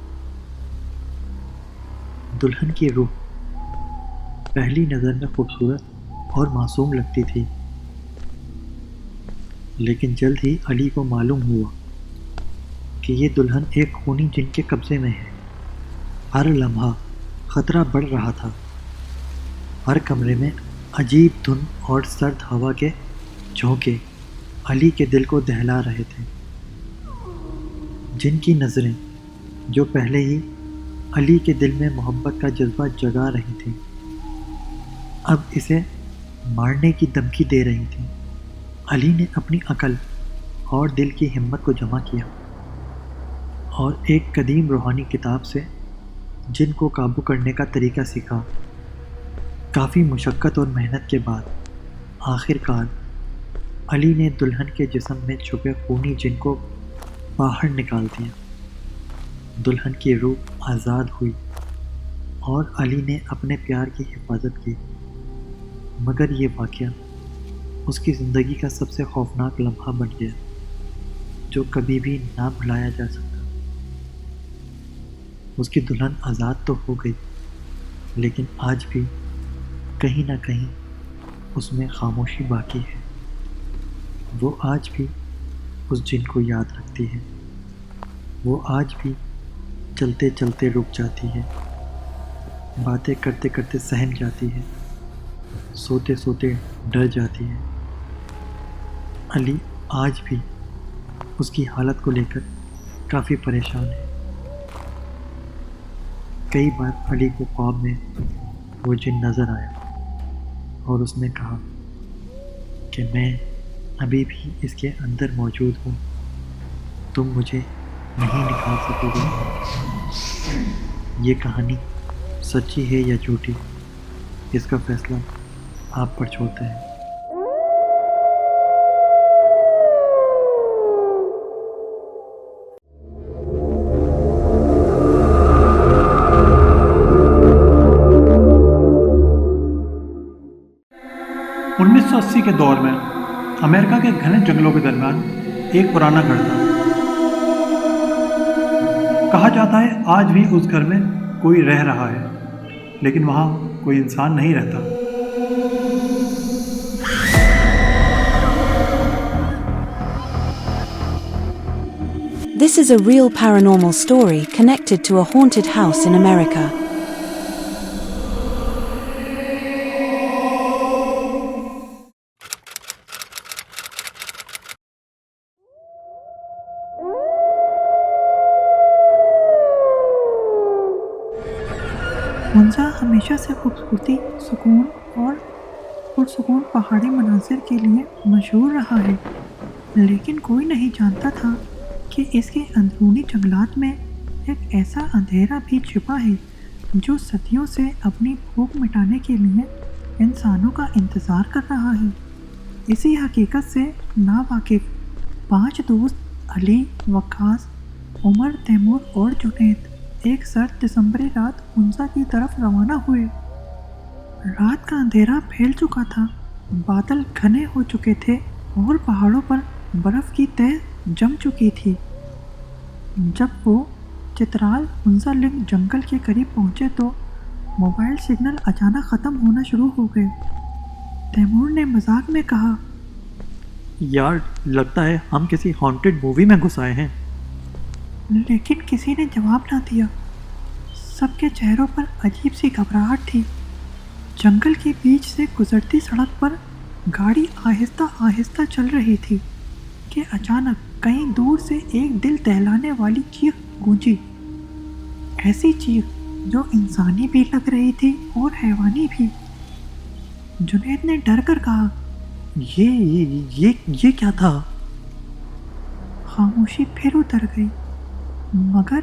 دلہن کی روح پہلی نظر میں خوبصورت اور معصوم لگتی تھی، لیکن جلد ہی علی کو معلوم ہوا کہ یہ دلہن ایک خونی جن کے قبضے میں ہے۔ ہر لمحہ خطرہ بڑھ رہا تھا۔ ہر کمرے میں عجیب دھن اور سرد ہوا کے جھونکے علی کے دل کو دہلا رہے تھے۔ جن کی نظریں جو پہلے ہی علی کے دل میں محبت کا جذبہ جگا رہی تھیں، اب اسے مارنے کی دھمکی دے رہی تھیں۔ علی نے اپنی عقل اور دل کی ہمت کو جمع کیا اور ایک قدیم روحانی کتاب سے جن کو قابو کرنے کا طریقہ سیکھا۔ کافی مشقت اور محنت کے بعد آخر کار علی نے دلہن کے جسم میں چھپے خونی جن کو باہر نکال دیا۔ دلہن کی روح آزاد ہوئی اور علی نے اپنے پیار کی حفاظت کی، مگر یہ واقعہ اس کی زندگی کا سب سے خوفناک لمحہ بن گیا جو کبھی بھی نہ بھلایا جا سکتا۔ اس کی دلہن آزاد تو ہو گئی، لیکن آج بھی کہیں نہ کہیں اس میں خاموشی باقی ہے۔ وہ آج بھی اس جن کو یاد رکھتی ہے۔ وہ آج بھی چلتے چلتے رک جاتی ہے، باتیں کرتے کرتے سہم جاتی ہے، سوتے سوتے ڈر جاتی ہے۔ علی آج بھی اس کی حالت کو لے کر کافی پریشان ہے۔ کئی بار علی کو خواب میں وہ جن نظر آیا اور اس نے کہا کہ میں ابھی بھی اس کے اندر موجود ہوں، تم مجھے نہیں نکال سکو گے۔ یہ کہانی سچی ہے یا جھوٹی، اس کا فیصلہ آپ پر چھوڑتے ہیں۔ ء کے دور میں امریکہ کے گھنے جنگلوں کے درمیان ایک پرانا گھر تھا۔ کہا جاتا ہے آج بھی اس گھر میں کوئی رہ رہا ہے، لیکن وہاں کوئی انسان نہیں رہتا۔ This is a real paranormal story connected to a haunted house in America. منزا ہمیشہ سے خوبصورتی، سکون اور پرسکون پہاڑی مناظر کے لیے مشہور رہا ہے، لیکن کوئی نہیں جانتا تھا کہ اس کے اندرونی جنگلات میں ایک ایسا اندھیرا بھی چھپا ہے جو صدیوں سے اپنی بھوک مٹانے کے لیے انسانوں کا انتظار کر رہا ہے۔ اسی حقیقت سے ناواقف 5 دوست علی، وقاص، عمر، تیمور اور جنید ایک سرد دسمبری رات منزا کی طرف روانہ ہوئے۔ رات کا اندھیرا پھیل چکا تھا، بادل گھنے ہو چکے تھے اور پہاڑوں پر बर्फ की तह जम चुकी थी। जब वो चित्राल हुंजा लिंक जंगल के करीब पहुंचे तो मोबाइल सिग्नल अचानक ख़त्म होना शुरू हो गए। तैमूर ने मजाक में कहा, यार लगता है हम किसी हॉन्टेड मूवी में घुस आए हैं। लेकिन किसी ने जवाब ना दिया। सबके चेहरों पर अजीब सी घबराहट थी। जंगल के बीच से गुजरती सड़क पर गाड़ी आहिस्ता आहिस्ता चल रही थी कि अचानक कहीं दूर से एक दिल दहलाने वाली चीख गूंजी। ऐसी चीख जो इंसानी भी लग रही थी और हैवानी भी। जुनैद ने डर कर कहा, ये क्या था? खामोशी फिर उतर गई, मगर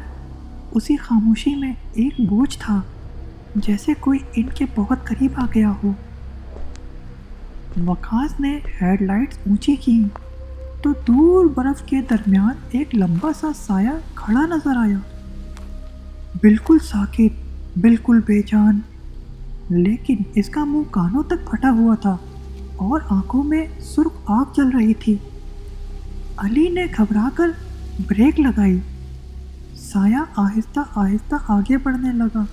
उसी खामोशी में एक बोझ था, जैसे कोई इनके बहुत करीब आ गया हो। वकास ने हेडलाइट्स ऊंची की तो दूर बर्फ के दरमियान एक लंबा सा साया खड़ा नजर आया, बिल्कुल साकित, बिल्कुल बेजान। लेकिन इसका मुंह कानों तक फटा हुआ था और आंखों में सुर्ख आग जल रही थी। अली ने घबराकर ब्रेक लगाई। साया आहिस्ता आहिस्ता आगे बढ़ने लगा,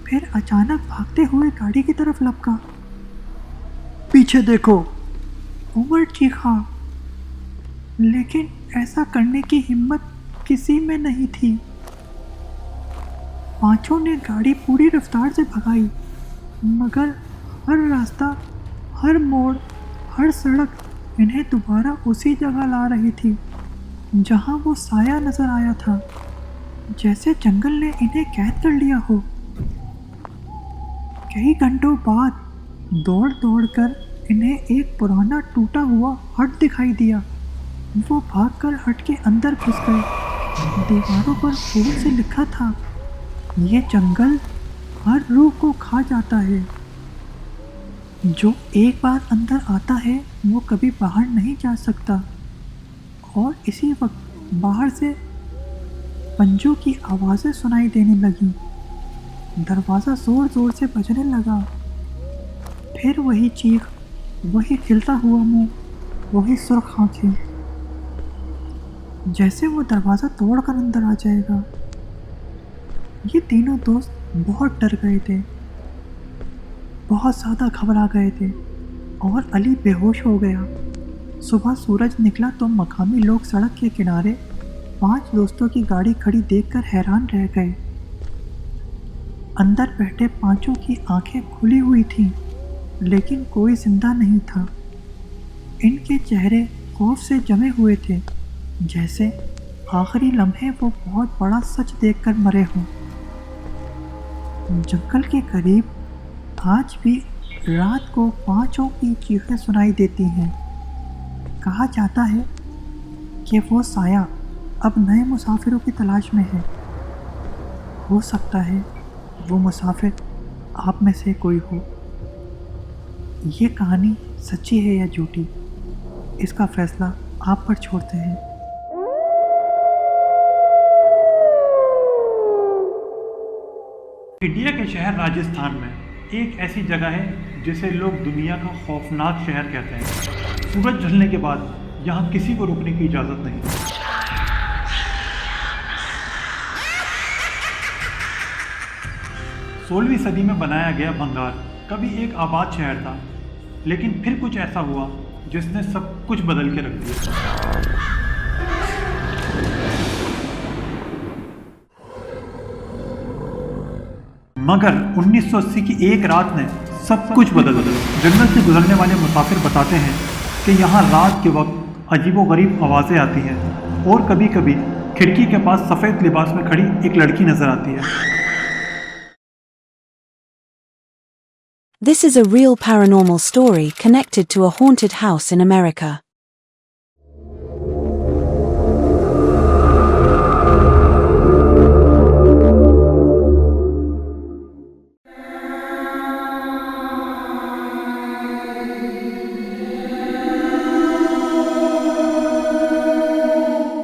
फिर अचानक भागते हुए गाड़ी की तरफ लपका। पीछे देखो, उमर चीखा, लेकिन ऐसा करने की हिम्मत किसी में नहीं थी। पांचों ने गाड़ी पूरी रफ्तार से भगाई, मगर हर रास्ता, हर मोड़, हर सड़क इन्हें दोबारा उसी जगह ला रही थी जहां वो साया नजर आया था, जैसे जंगल ने इन्हें कैद कर लिया हो। कई घंटों बाद दौड़ दौड़ कर इन्हें एक पुराना टूटा हुआ हट दिखाई दिया। वो भागकर हट के अंदर घुस गए। दीवारों पर फूल से लिखा था, ये जंगल हर रूह को खा जाता है। जो एक बार अंदर आता है वो कभी बाहर नहीं जा सकता। और इसी वक्त बाहर से पंजों की आवाज़ें सुनाई देने लगीं। दरवाज़ा ज़ोर ज़ोर से बजने लगा। फिर वही चीख, वही खिलता हुआ मुंह, वही सुर्ख आंखें, जैसे वो दरवाज़ा तोड़कर अंदर आ जाएगा। ये तीनों दोस्त बहुत डर गए थे, बहुत ज़्यादा घबरा गए थे और अली बेहोश हो गया। सुबह सूरज निकला तो मकामी लोग सड़क के किनारे 5 दोस्तों की गाड़ी खड़ी देखकर हैरान रह गए। अंदर बैठे पांचों की आंखें खुली हुई थीं, लेकिन कोई जिंदा नहीं था। इनके चेहरे खौफ से जमे हुए थे, जैसे आखिरी लम्हे वो बहुत बड़ा सच देखकर मरे हों। जंगल के करीब आज भी रात को पांचों की चीखें सुनाई देती हैं। कहा जाता है कि वो साया अब नए मुसाफिरों की तलाश में है। हो सकता है वो मुसाफिर आप में से कोई हो। ये कहानी सच्ची है या झूठी, इसका फैसला आप पर छोड़ते हैं। इंडिया के शहर राजस्थान में एक ऐसी जगह है जिसे लोग दुनिया का खौफनाक शहर कहते हैं। सूरज ढलने के बाद यहाँ किसी को रुकने की इजाज़त नहीं। 16वीं सदी में बनाया गया बंगाल कभी एक आबाद शहर था, लेकिन फिर कुछ ऐसा हुआ जिसने सब कुछ बदल के रख दिया। मगर 1980 की एक रात ने सब कुछ बदल दिया। जंगल से गुजरने वाले मुसाफिर बताते हैं कि यहाँ रात के वक्त अजीबोगरीब आवाज़ें आती हैं और कभी कभी खिड़की के पास सफ़ेद लिबास में खड़ी एक लड़की नजर आती है। This is a real paranormal story connected to a haunted house in America.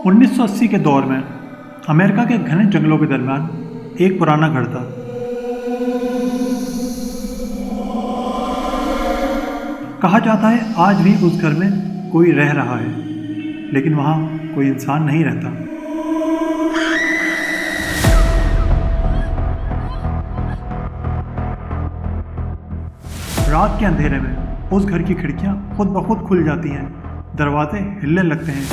उन्नीस 1980 के दौर में अमेरिका के घने जंगलों के दरमियान एक पुराना घर था। कहा जाता है आज भी उस घर में कोई रह रहा है, लेकिन वहाँ कोई इंसान नहीं रहता। रात के अंधेरे में उस घर की खिड़कियां खुद ब खुद खुल जाती हैं, दरवाजे हिलने लगते हैं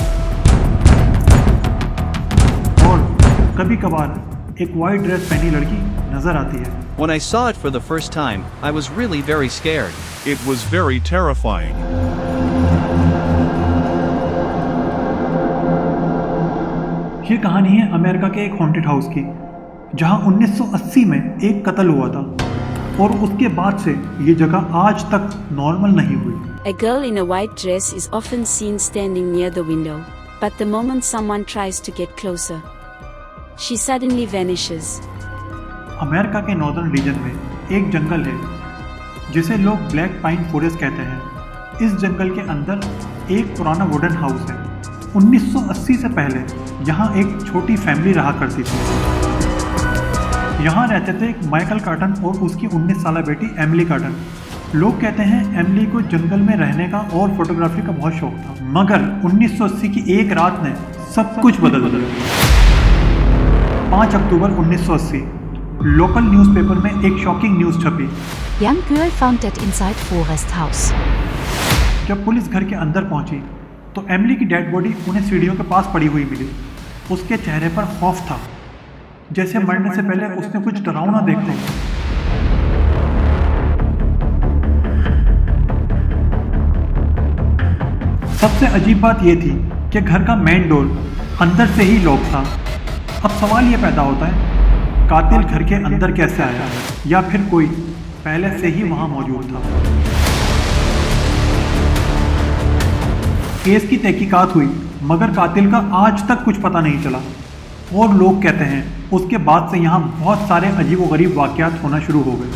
और कभी कभार एक वाइट ड्रेस पहनी लड़की नजर आती है। When I saw it for the first time, I was really very scared. It was very terrifying. ये कहानी है अमेरिका के एक हॉन्टेड हाउस की, जहां 1980 में एक कत्ल हुआ था और उसके बाद से ये जगह आज तक नॉर्मल नहीं हुई। A girl in a white dress is often seen standing near the window, but the moment someone tries to get closer, she suddenly vanishes. America के नॉर्दर्न रीजन में एक जंगल है जिसे लोग ब्लैक पाइन फॉरेस्ट कहते हैं। इस जंगल के अंदर एक पुराना वुडन हाउस है। 1980 से पहले यहाँ एक छोटी फैमिली रहा करती थी। यहाँ रहते थे एक माइकल कार्टन और उसकी 19 साल बेटी एमिली कार्टन। लोग कहते हैं एमिली को जंगल में रहने का और फोटोग्राफी का बहुत शौक था, मगर 1980 की एक रात ने सब कुछ बदल दिया। 5 अक्टूबर 1980 लोकल न्यूज़पेपर में एक शॉकिंग न्यूज़ छपी। Young girl found dead inside forest house. जब पुलिस घर के अंदर पहुंची तो एमिली की डेड बॉडी उन्हें सीढ़ियों के पास पड़ी हुई मिली। उसके चेहरे पर खौफ था, जैसे मरने से पहले उसने कुछ डरावना देखा। सबसे अजीब बात यह थी कि घर का मेन डोर अंदर से ही लॉक था। अब सवाल ये पैदा होता है, कातिल घर के अंदर कैसे आया, या फिर कोई पहले से ही वहां मौजूद था। केस की तहकीकात हुई, मगर कातिल का आज तक कुछ पता नहीं चला और लोग कहते हैं उसके बाद से यहाँ बहुत सारे अजीबोगरीब वाक़यात होना शुरू हो गए।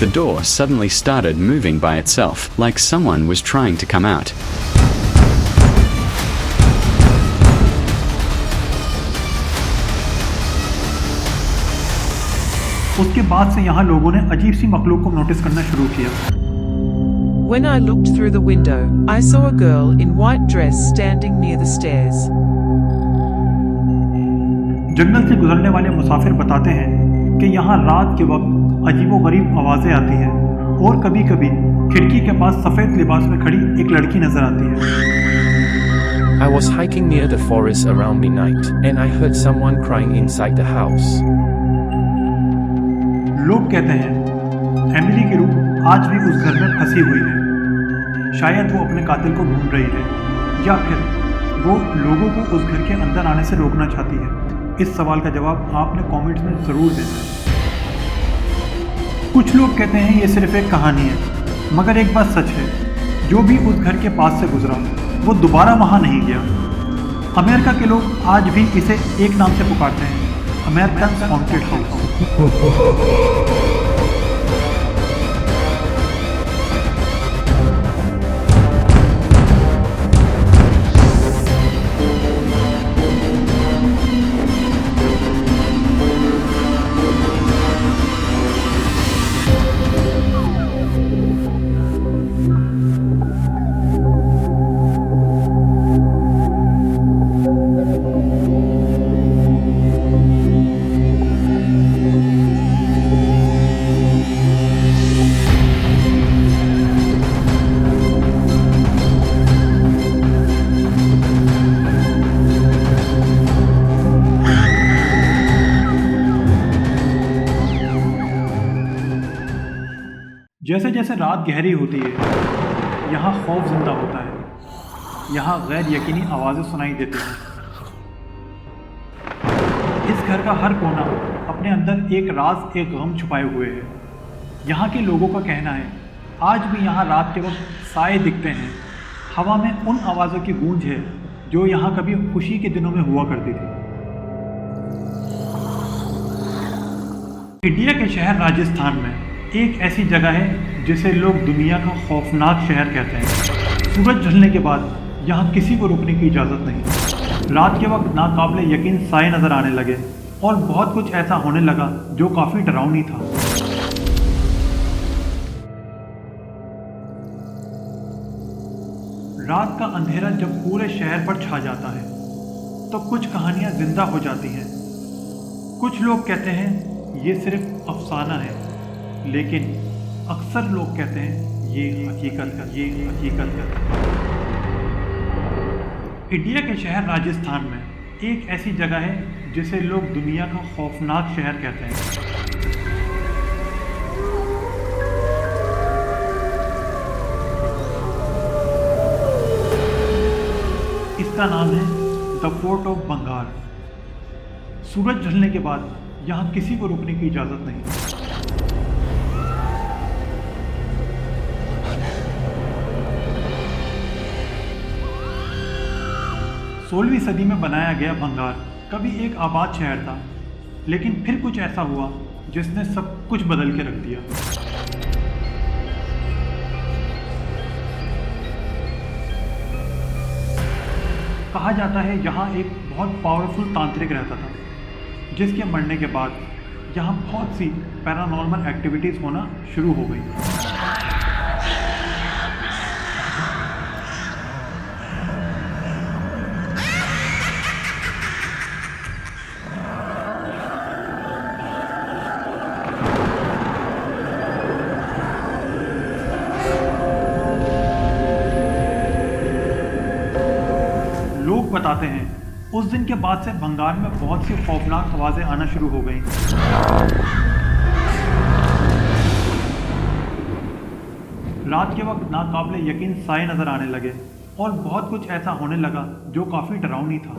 The door suddenly started moving by itself, like someone was trying to come out. उसके बाद से यहाँ लोगों ने अजीब सी मखलूक को नोटिस करना शुरू किया। When I looked through the window, I saw a girl in white dress standing near the stairs. जंगल से गुजरने वाले मुसाफिर बताते हैं कि यहाँ रात के वक्त अजीबोगरीब आवाज़ें आती हैं और कभी-कभी खिड़की के पास सफ़ेद लिबास में खड़ी एक लड़की नजर आती है। I was hiking near the forest around midnight, and I heard someone crying inside the house. लोग कहते हैं एमिली की रूह आज भी उस घर में फंसी हुई है। शायद वो अपने कातिल को ढूंढ रही है, या फिर वो लोगों को उस घर के अंदर आने से रोकना चाहती है। इस सवाल का जवाब आपने कमेंट्स में ज़रूर देना है। कुछ लोग कहते हैं ये सिर्फ एक कहानी है, मगर एक बात सच है, जो भी उस घर के पास से गुजरा वो दोबारा वहाँ नहीं गया। अमेरिका के लोग आज भी इसे एक नाम से पुकारते हैं, अमेरिकन हॉन्टेड हाउस। जैसे जैसे रात गहरी होती है, यहाँ खौफ जिंदा होता है। यहाँ गैर यकीनी आवाज़ें सुनाई देती हैं। इस घर का हर कोना अपने अंदर एक राज, एक गम छुपाए हुए है। यहाँ के लोगों का कहना है आज भी यहाँ रात के वक्त साए दिखते हैं। हवा में उन आवाज़ों की गूंज है जो यहाँ कभी खुशी के दिनों में हुआ करती थी। इंडिया के शहर राजस्थान में एक ऐसी जगह है जिसे लोग दुनिया का खौफनाक शहर कहते हैं। सूरज ढलने के बाद यहाँ किसी को रुकने की इजाज़त नहीं। रात के वक्त नाकाबिले यकीन साए नज़र आने लगे और बहुत कुछ ऐसा होने लगा जो काफ़ी डरावनी था। رات کا اندھیرا جب پورے شہر پر چھا جاتا ہے تو کچھ کہانیاں زندہ ہو جاتی ہیں. کچھ لوگ کہتے ہیں یہ صرف افسانہ ہے، لیکن اکثر لوگ کہتے ہیں یہ حقیقت ہے. انڈیا کے شہر راجستھان میں ایک ایسی جگہ ہے جسے لوگ دنیا کا خوفناک شہر کہتے ہیں. اس کا نام ہے دا فورٹ آف بنگال. سورج ڈھلنے کے بعد یہاں کسی کو رکنے کی اجازت نہیں. 16ویں صدی میں بنایا گیا بنگال کبھی ایک آباد شہر تھا، لیکن پھر کچھ ایسا ہوا جس نے سب کچھ بدل کے رکھ دیا. کہا جاتا ہے یہاں ایک بہت پاورفل تانترک رہتا تھا، جس کے مرنے کے بعد یہاں بہت سی پیرانارمل ایکٹیویٹیز ہونا شروع ہو گئی. لوگ بتاتے ہیں اس دن کے بعد سے بنگال میں بہت سی خوفناک آوازیں آنا شروع ہو گئیں. رات کے وقت ناقابل یقین سائے نظر آنے لگے اور بہت کچھ ایسا ہونے لگا جو کافی ڈراؤنی تھا.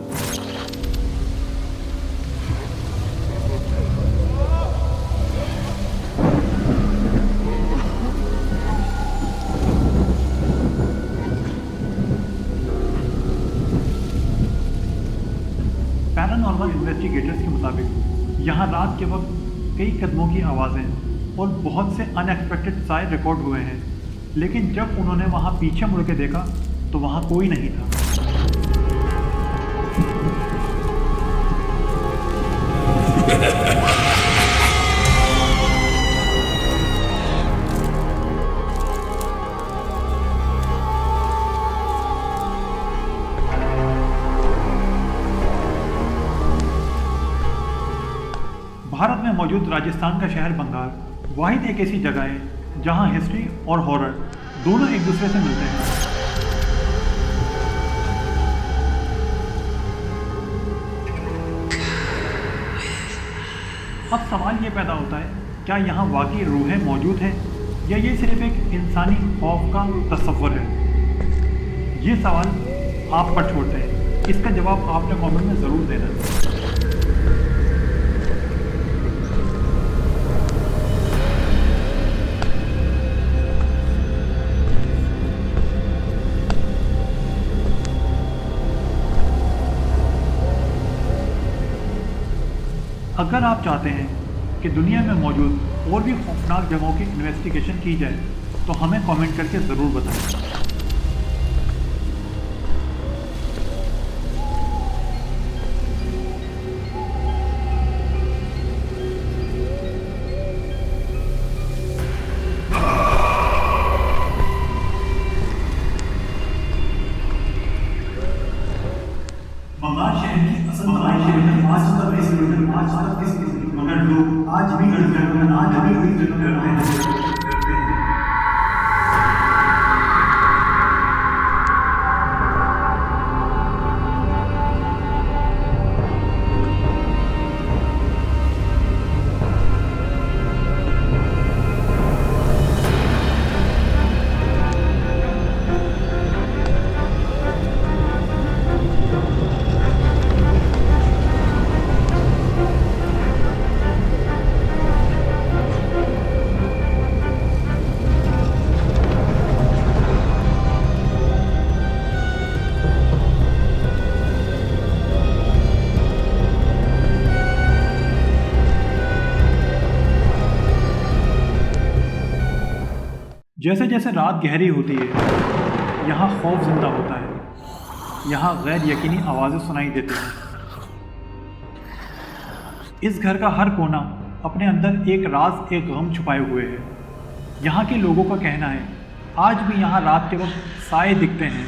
پیرانارمل انویسٹیگیٹرز کے مطابق یہاں رات کے وقت کئی قدموں کی آوازیں اور بہت سے ان ایکسپیکٹڈ سائے ریکارڈ ہوئے ہیں، لیکن جب انہوں نے وہاں پیچھے مڑ کے دیکھا تو وہاں کوئی نہیں تھا. بھارت میں موجود راجستھان کا شہر بنگال واحد ایک ایسی جگہ ہے جہاں ہسٹری اور ہارر دونوں ایک دوسرے سے ملتے ہیں. اب سوال یہ پیدا ہوتا ہے، کیا یہاں واقعی روحیں موجود ہیں یا یہ صرف ایک انسانی خوف کا تصور ہے؟ یہ سوال آپ پر چھوڑتے ہیں، اس کا جواب آپ نے کامنٹ میں ضرور دینا ہے. اگر آپ چاہتے ہیں کہ دنیا میں موجود اور بھی خوفناک جگہوں کی انویسٹیگیشن کی جائے تو ہمیں کامنٹ کر کے ضرور بتائیں. بنگال شہر کی اصل مگر لوگ آج بھی کرتے ہیں. جیسے جیسے رات گہری ہوتی ہے یہاں خوف زندہ ہوتا ہے، یہاں غیر یقینی آوازیں سنائی دیتی ہیں. اس گھر کا ہر کونا اپنے اندر ایک راز، ایک غم چھپائے ہوئے ہے. یہاں کے لوگوں کا کہنا ہے آج بھی یہاں رات کے وقت سائے دکھتے ہیں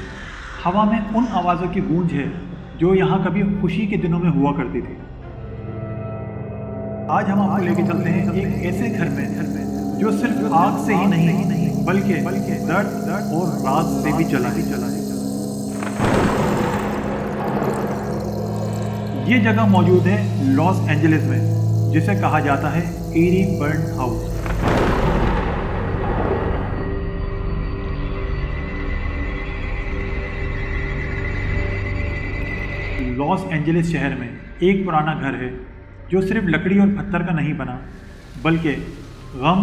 हवा में उन आवाज़ों की गूंज है जो यहाँ कभी खुशी के दिनों में हुआ करती थी। आज हम आपको लेके चलते हैं एक ऐसे घर में जो सिर्फ आग से ही नहीं बल्कि दर्द और राज से भी जला है। ये जगह मौजूद है लॉस एंजलिस में, जिसे कहा जाता है एरी बर्न हाउस। लॉस एंजलिस शहर में एक पुराना घर है जो सिर्फ लकड़ी और पत्थर का नहीं बना, बल्कि गम,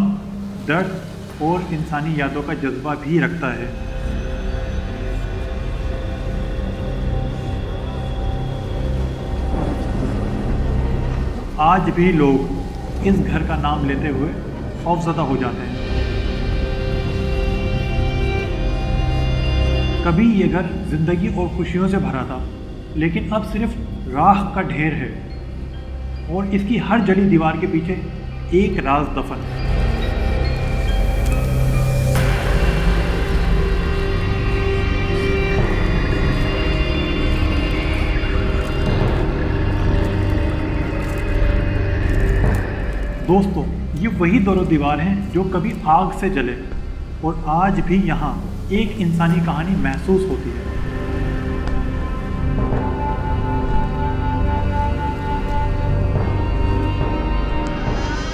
दर्द और इंसानी यादों का जज्बा भी रखता है। आज भी लोग इस घर का नाम लेते हुए खौफजदा हो जाते हैं। कभी ये घर जिंदगी और खुशियों से भरा था, लेकिन अब सिर्फ राख का ढेर है और इसकी हर जली दीवार के पीछे एक राज दफन है। दोस्तों, ये वही दोनों दीवार हैं जो कभी आग से जले और आज भी यहाँ एक इंसानी कहानी महसूस होती है।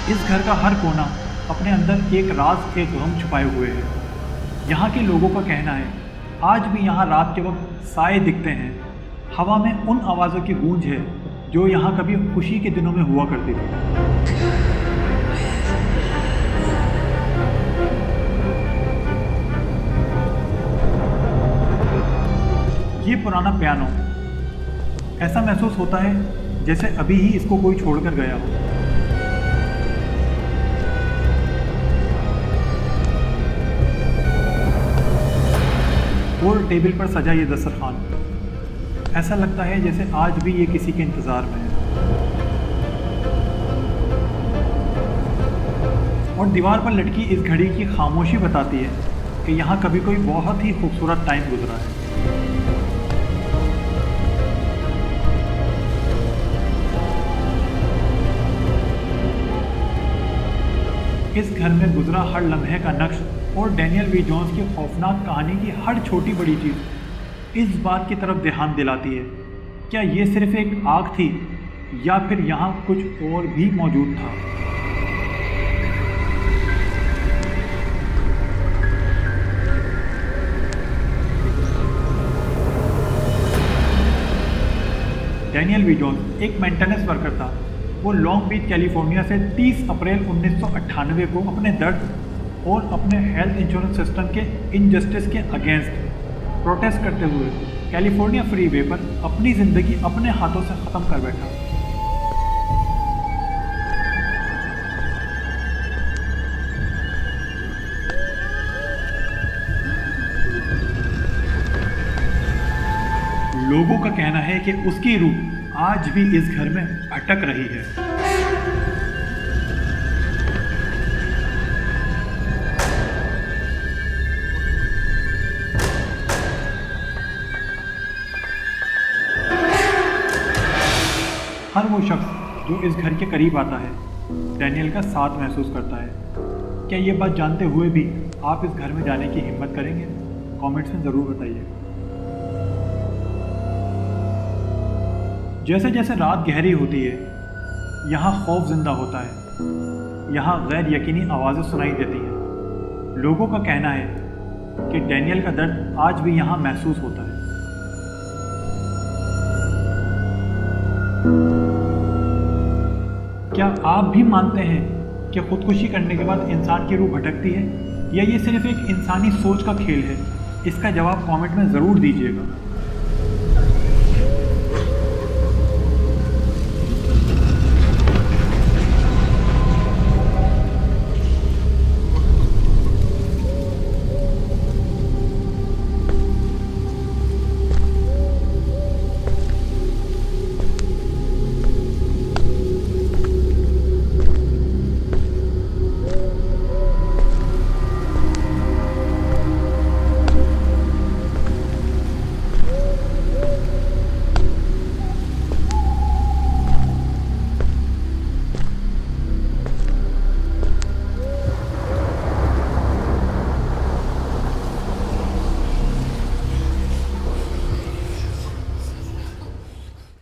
इस घर का हर कोना अपने अंदर एक राज के गम छुपाए हुए है। यहाँ के लोगों का कहना है आज भी यहाँ रात के वक्त साए दिखते हैं। हवा में उन आवाज़ों की गूंज है जो यहाँ कभी खुशी के दिनों में हुआ करती थी। ये पुराना पियानो, ऐसा महसूस होता है जैसे अभी ही इसको कोई छोड़कर गया हो। और टेबल पर सजा ये दस्तरखान, ऐसा लगता है जैसे आज भी ये किसी के इंतज़ार में है। और दीवार पर लटकी इस घड़ी की खामोशी बताती है कि यहाँ कभी कोई बहुत ही खूबसूरत टाइम गुजरा है। इस घर में गुजरा हर लम्हे का नक्श और डैनियल वी जोन्स की खौफनाक कहानी की हर छोटी बड़ी चीज़ इस बात की तरफ ध्यान दिलाती है, क्या ये सिर्फ एक आग थी या फिर यहाँ कुछ और भी मौजूद था। डैनियल वी जोन्स एक मेंटेनेंस वर्कर था। वो लॉन्ग बीच कैलिफोर्निया से 30 अप्रैल 1998 को अपने दर्द और अपने हेल्थ इंश्योरेंस सिस्टम के इनजस्टिस के अगेंस्ट प्रोटेस्ट करते हुए कैलिफोर्निया फ्री वे पर अपनी ज़िंदगी अपने हाथों से ख़त्म कर बैठा। लोगों का कहना है कि उसकी रूह आज भी इस घर में भटक रही है। हर वो शख्स जो इस घर के करीब आता है डैनियल का साथ महसूस करता है। क्या ये बात जानते हुए भी आप इस घर में जाने की हिम्मत करेंगे? कमेंट्स में ज़रूर बताइए। जैसे जैसे रात गहरी होती है, यहाँ खौफ जिंदा होता है। यहाँ गैर यकीनी आवाज़ें सुनाई देती हैं। लोगों का कहना है कि डैनियल का दर्द आज भी यहाँ महसूस होता है। क्या आप भी मानते हैं कि खुदकुशी करने के बाद इंसान की रूह भटकती है, या ये सिर्फ एक इंसानी सोच का खेल है? इसका जवाब कमेंट में ज़रूर दीजिएगा।